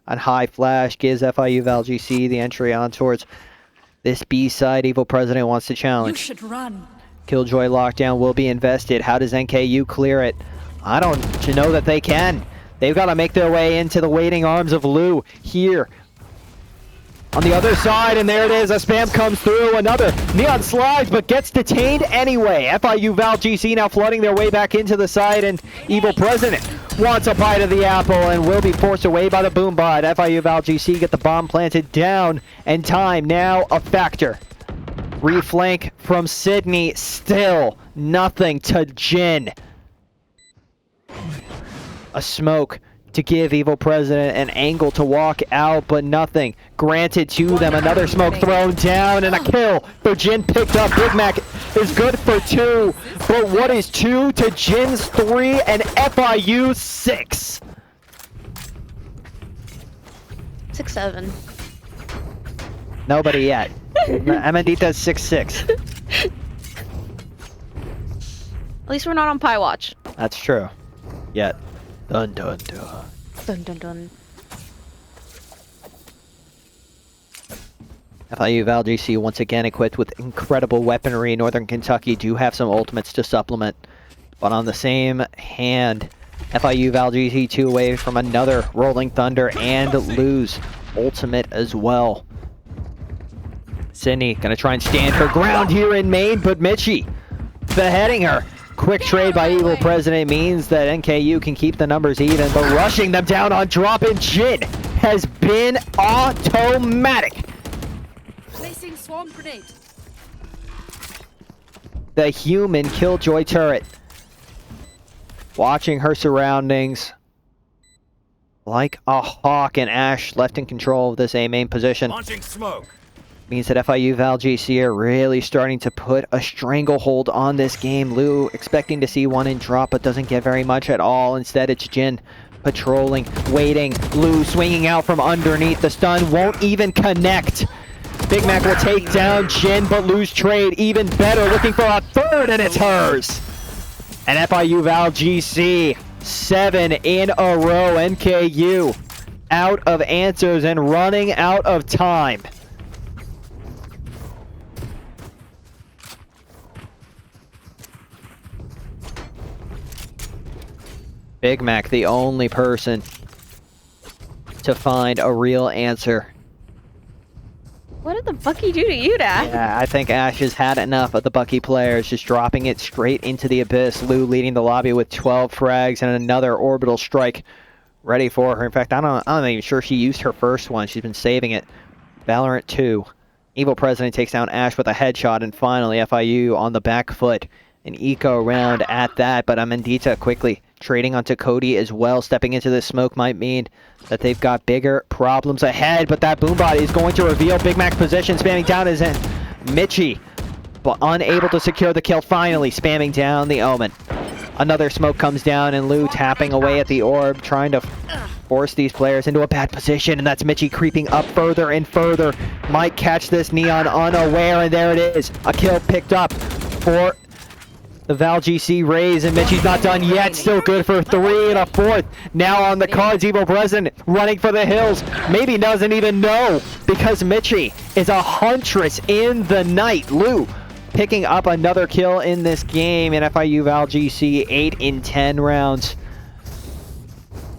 On high flash gives FIU Val GC the entry on towards this B side. Evil President wants to challenge. You should run. Killjoy lockdown will be invested. How does NKU clear it? I don't know that they can. They've got to make their way into the waiting arms of Lou here. On the other side, and there it is. A spam comes through. Another Neon slides, but gets detained anyway. FIU Val GC now flooding their way back into the side, and Evil President wants a bite of the apple and will be forced away by the boom bot. FIU Val GC get the bomb planted down, and time now a factor. Reflank from Sydney, still nothing to Jin. A smoke to give Evil President an angle to walk out, but nothing granted to them. Another smoke thrown down, and a kill for Jin picked up. Big Mac is good for 2, but what is 2 to Jin's 3 and FIU 6? 6-7. Nobody yet. Amandita's 6-6. At least we're not on Pie Watch. That's true. Yet. Dun dun dun. Dun dun dun. FIU Val GC once again equipped with incredible weaponry. Northern Kentucky do have some ultimates to supplement. But on the same hand, FIU Val GC 2 away from another Rolling Thunder and lose ultimate as well. Sydney gonna try and stand her ground here in Maine, but Mitchie beheading her. Quick trade by Evil President means that NKU can keep the numbers even, but rushing them down on drop in Jin has been automatic. Placing swarm grenade. The human Killjoy turret. Watching her surroundings like a hawk, and Ash left in control of this A main position. Launching smoke. Means that FIU Val GC are really starting to put a stranglehold on this game. Lou expecting to see one in drop, but doesn't get very much at all. Instead, it's Jin patrolling, waiting. Lou swinging out from underneath. The stun won't even connect. Big Mac will take down Jin, but Lou's trade even better. Looking for a third, and it's hers. And FIU Val GC, 7 in a row. NKU out of answers and running out of time. Big Mac, the only person to find a real answer. What did the Bucky do to you, Dad? Yeah, I think Ash has had enough of the Bucky players, just dropping it straight into the abyss. Lou leading the lobby with 12 frags and another orbital strike ready for her. In fact, I'm not even sure she used her first one. She's been saving it. VALORANT 2. Evil President takes down Ash with a headshot, and finally FIU on the back foot. An eco round at that, but Amandita quickly trading onto Cody as well. Stepping into this smoke might mean that they've got bigger problems ahead, but that boombot is going to reveal Big Mac's position. Spamming down is in Mitchie, but unable to secure the kill. Finally spamming down the Omen. Another smoke comes down, and Lou tapping away at the orb, trying to force these players into a bad position, and that's Mitchie creeping up further and further. Might catch this Neon unaware, and there it is. A kill picked up for the VAL GC Rays, and Mitchie's not done yet. Still good for 3 and a 4th. Now on the cards, Evil President running for the hills. Maybe doesn't even know, because Mitchie is a huntress in the night. Lou picking up another kill in this game, and FIU VAL GC 8 in 10 rounds.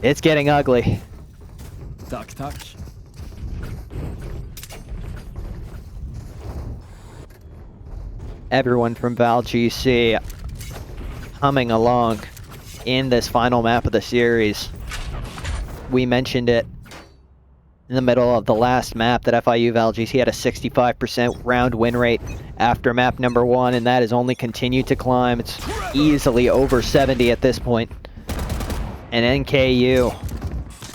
It's getting ugly. Tack. Everyone from VAL GC humming along in this final map of the series. We mentioned it in the middle of the last map that FIU VAL GC had a 65% round win rate after map number 1, and that has only continued to climb. It's easily over 70 at this point. And NKU,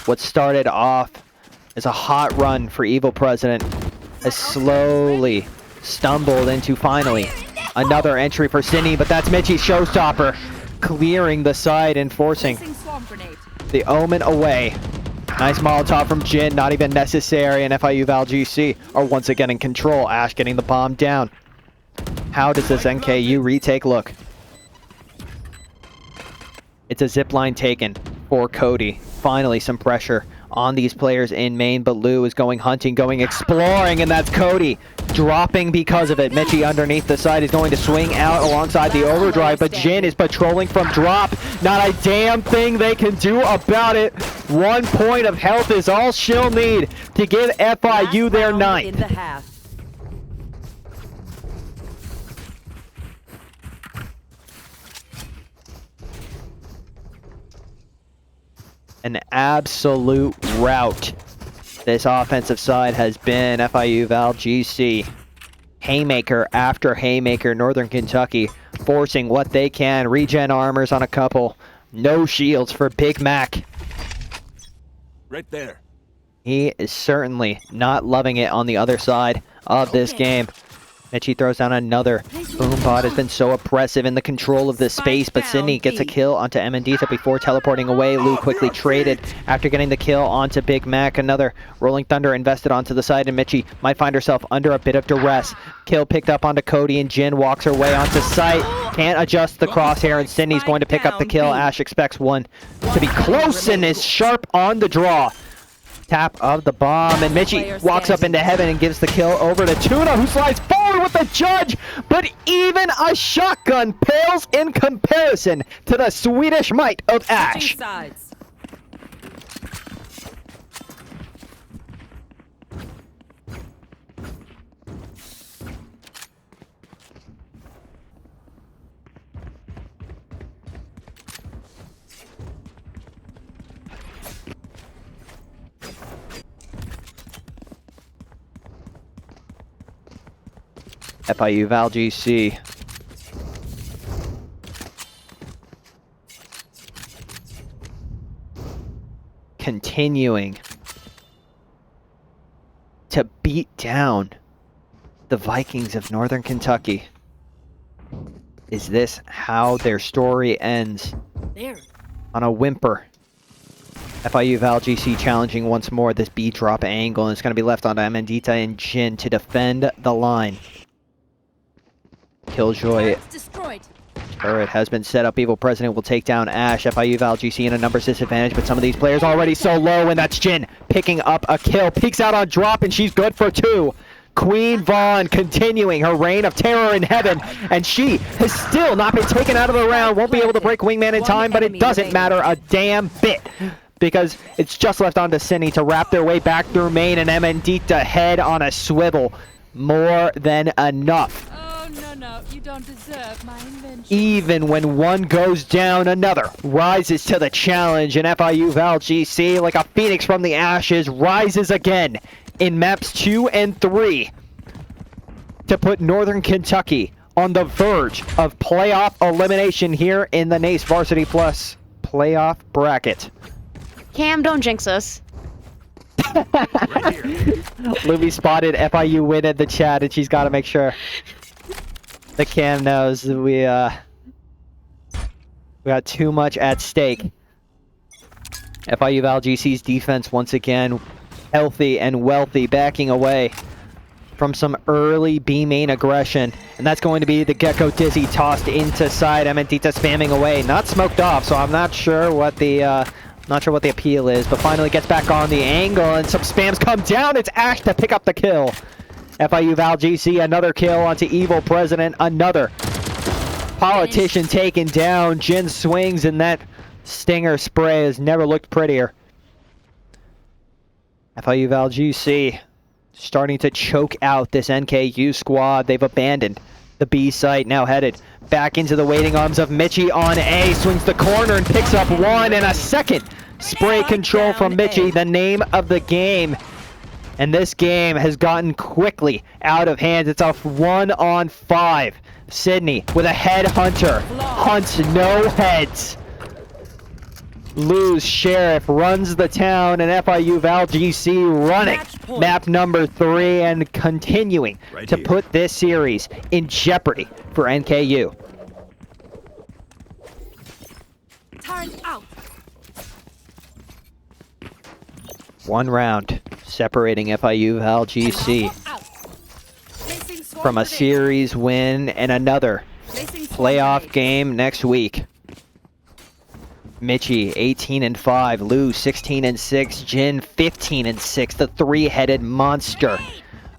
what started off as a hot run for Evil President, has slowly stumbled into finally another entry for Sydney, but that's Mitchie's showstopper, clearing the side and forcing Placing swarm grenade. the Omen away. Nice Molotov from Jin, not even necessary, and FIU VAL GC are once again in control. Ash getting the bomb down. How does this NKU retake look? It's a zipline taken for Cody. Finally some pressure on these players in main, but Lou is going hunting, going exploring, and that's Cody dropping because of it. Mitchie underneath the side is going to swing out alongside the overdrive, but Jin is patrolling from drop. Not a damn thing they can do about it. 1 point of health is all she'll need to give FIU their 9th. In the half. An absolute rout this offensive side has been. FIU VAL GC, haymaker after haymaker. Northern Kentucky forcing what they can. Regen armors on a couple. No shields for Big Mac. Right there. He is certainly not loving it on the other side of this game. Mitchie throws down another. Boombot has been so oppressive in the control of this space, but Sydney gets a kill onto Amandita before teleporting away. Lou quickly traded after getting the kill onto Big Mac. Another Rolling Thunder invested onto the side, and Mitchie might find herself under a bit of duress. Kill picked up onto Cody, and Jin walks her way onto site. Can't adjust the crosshair, and Sydney's going to pick up the kill. Ash expects one to be close and is sharp on the draw. Tap of the bomb, and Mitchie walks up into heaven and gives the kill over to Tuna, who slides forward with the judge, but even a shotgun pales in comparison to the Swedish might of Ash. Sides. FIU VAL GC continuing to beat down the Vikings of Northern Kentucky. Is this how their story ends? There. On a whimper. FIU VAL GC challenging once more this B drop angle, and it's going to be left on Amandita and Jin to defend the line. Killjoy Destroyed. turret has been set up. Evil President will take down Ash. FIU VAL GC in a numbers disadvantage, but some of these players already so low, and that's Jin picking up a kill. Peeks out on drop, and she's good for 2. Queen Vaughn continuing her reign of terror in heaven, and she has still not been taken out of the round. Won't be able to break Wingman in time, but it doesn't matter a damn bit, because it's just left on to Cindy to wrap their way back through main, and Emendita head on a swivel. More than enough. Oh, no, you don't deserve my invention. Even when one goes down, another rises to the challenge, and FIU VAL GC, like a phoenix from the ashes, rises again in maps 2 and 3 to put Northern Kentucky on the verge of playoff elimination here in the NACE Varsity Plus playoff bracket. Cam, don't jinx us. Luby spotted FIU win in the chat, and she's got to make sure the Cam knows that we got too much at stake. FIU VAL GC's defense once again healthy and wealthy, backing away from some early B main aggression, and that's going to be the Gecko Dizzy tossed into side. Emendita spamming away, not smoked off, so I'm not sure what the appeal is, but finally gets back on the angle, and some spams come down. It's Ash to pick up the kill. FIU VAL GC, another kill onto Evil President, another politician taken down. Jin swings, and that stinger spray has never looked prettier. FIU VAL GC starting to choke out this NKU squad. They've abandoned the B site, now headed back into the waiting arms of Mitchie on A. Swings the corner and picks up one, and a second spray control from Mitchie, the name of the game. And this game has gotten quickly out of hand. It's a 1-on-5. Sydney with a headhunter. Hunts no heads. Lou's Sheriff runs the town, and FIU VAL GC running map number 3 and continuing to put this series in jeopardy for NKU. Turn out. One round separating FIU VAL GC Placing swarm from a grenade. series win and another Placing swarm playoff grenade. game next week. Mitchie 18-5, Lou 16-6, Jin 15-6. The three-headed monster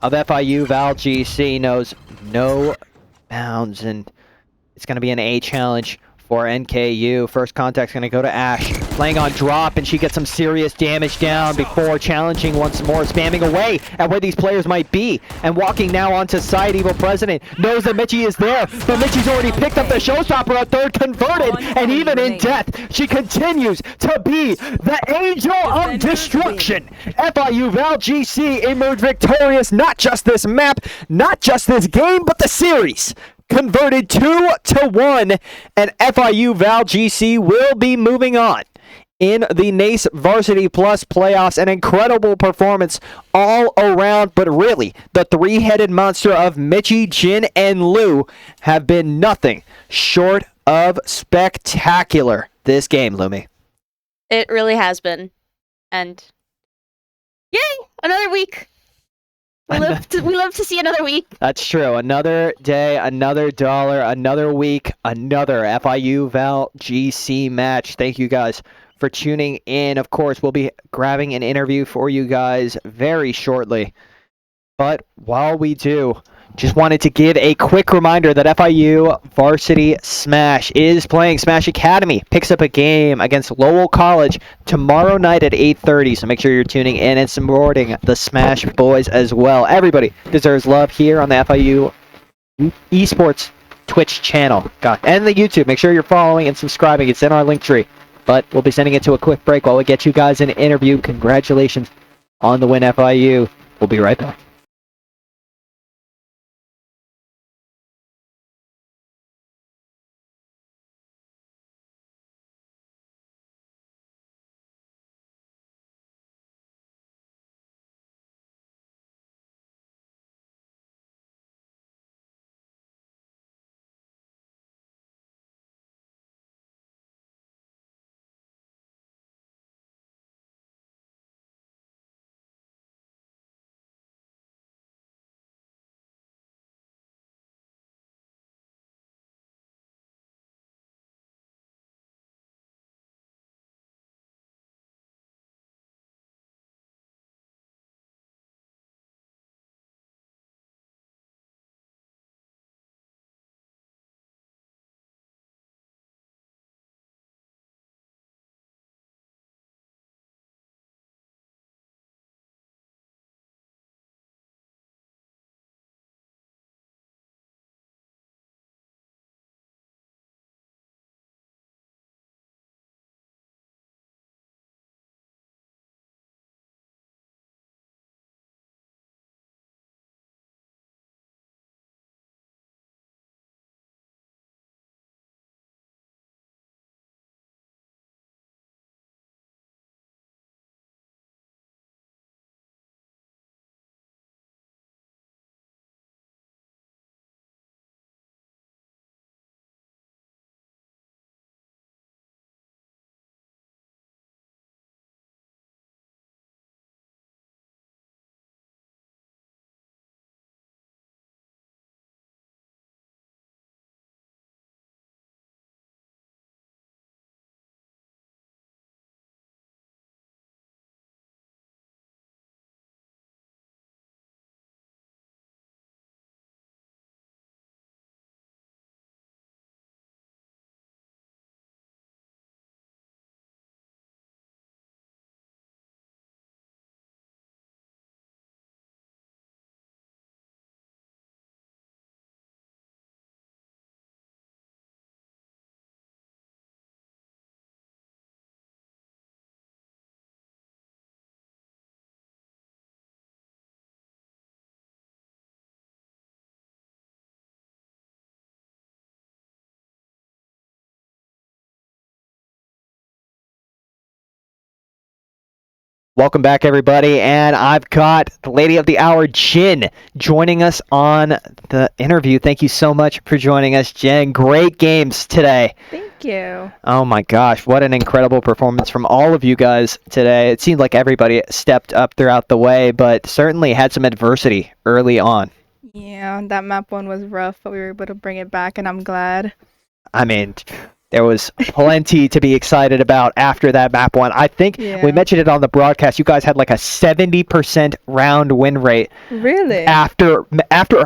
of FIU VAL GC knows no bounds, and it's going to be an A challenge for NKU. First contact's going to go to Ash, playing on drop, and she gets some serious damage down before challenging once more, spamming away at where these players might be, and walking now onto side. Evil President knows that Mitchie is there, but Mitchie's already picked up the showstopper, a third converted, and even in death, she continues to be the angel of destruction. FIU VAL GC emerged victorious, not just this map, not just this game, but the series. Converted 2-1, and FIU VAL GC will be moving on in the NACE Varsity Plus playoffs. An incredible performance all around, but really, the three-headed monster of Mitchie, Jin, and Lou have been nothing short of spectacular this game, Lumi. It really has been. And yay! Another week. We love to see another week. That's true. Another day, another dollar, another week, another FIU VAL GC match. Thank you guys for tuning in. Of course, we'll be grabbing an interview for you guys very shortly. But while we do, just wanted to give a quick reminder that FIU Varsity Smash is playing. Smash Academy picks up a game against Lowell College tomorrow night at 8:30. So make sure you're tuning in and supporting the Smash boys as well. Everybody deserves love here on the FIU Esports Twitch channel. And the YouTube. Make sure you're following and subscribing. It's in our link tree. But we'll be sending it to a quick break while we get you guys an interview. Congratulations on the win, FIU. We'll be right back. Welcome back, everybody, and I've got the lady of the hour, Jin, joining us on the interview. Thank you so much for joining us, Jin. Great games today. Thank you. Oh my gosh, what an incredible performance from all of you guys today. It seemed like everybody stepped up throughout the way, but certainly had some adversity early on. Yeah, that map one was rough, but we were able to bring it back, and I'm glad. I mean, there was plenty to be excited about after that map one. I think we Yeah. mentioned it on the broadcast. You guys had like a 70% round win rate Really? after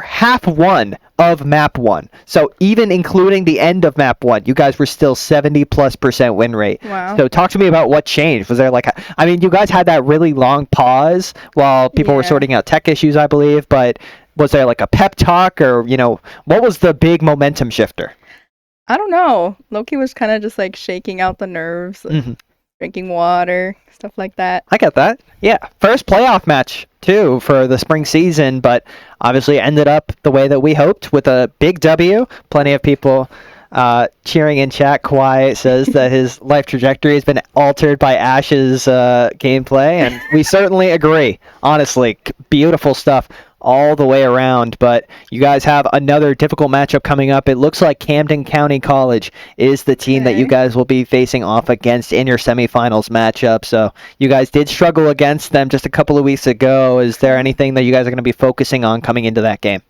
half one of map one. So even including the end of map one, you guys were still 70+% win rate. Wow. So talk to me about what changed. Was there like I mean, you guys had that really long pause while people were Yeah. sorting out tech issues, I believe, but was there like a pep talk or, what was the big momentum shifter? I don't know. Loki was kind of just like shaking out the nerves, like, Mhm. drinking water, stuff like that. I get that. Yeah, first playoff match too for the spring season, but obviously ended up the way that we hoped with a big W. Plenty of people cheering in chat. Kawhi says that his life trajectory has been altered by Ash's gameplay, and we certainly agree. Honestly, beautiful stuff all the way around, but you guys have another difficult matchup coming up. It looks like Camden County College is the team that you Okay. guys will be facing off against in your semifinals matchup. So you guys did struggle against them just a couple of weeks ago. Is there anything that you guys are going to be focusing on coming into that game?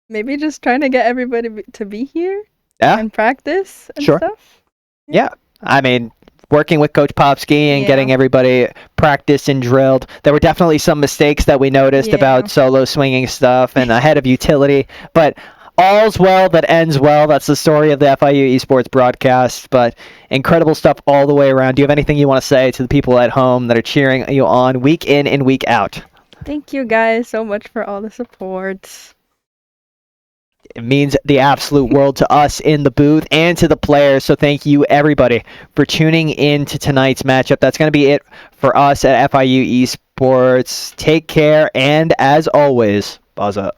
Maybe just trying to get everybody to be here Yeah, and practice and Sure. stuff. yeah. I mean, working with Coach Popsky and Yeah. getting everybody practiced and drilled. There were definitely some mistakes that we noticed Yeah. about solo swinging stuff and ahead of utility, but all's well that ends well. That's the story of the FIU esports broadcast, but incredible stuff all the way around. Do you have anything you want to say to the people at home that are cheering you on week in and week out? Thank you guys so much for all the support. It means the absolute world to us in the booth and to the players. So thank you, everybody, for tuning in to tonight's matchup. That's going to be it for us at FIU Esports. Take care, and as always, buzz up.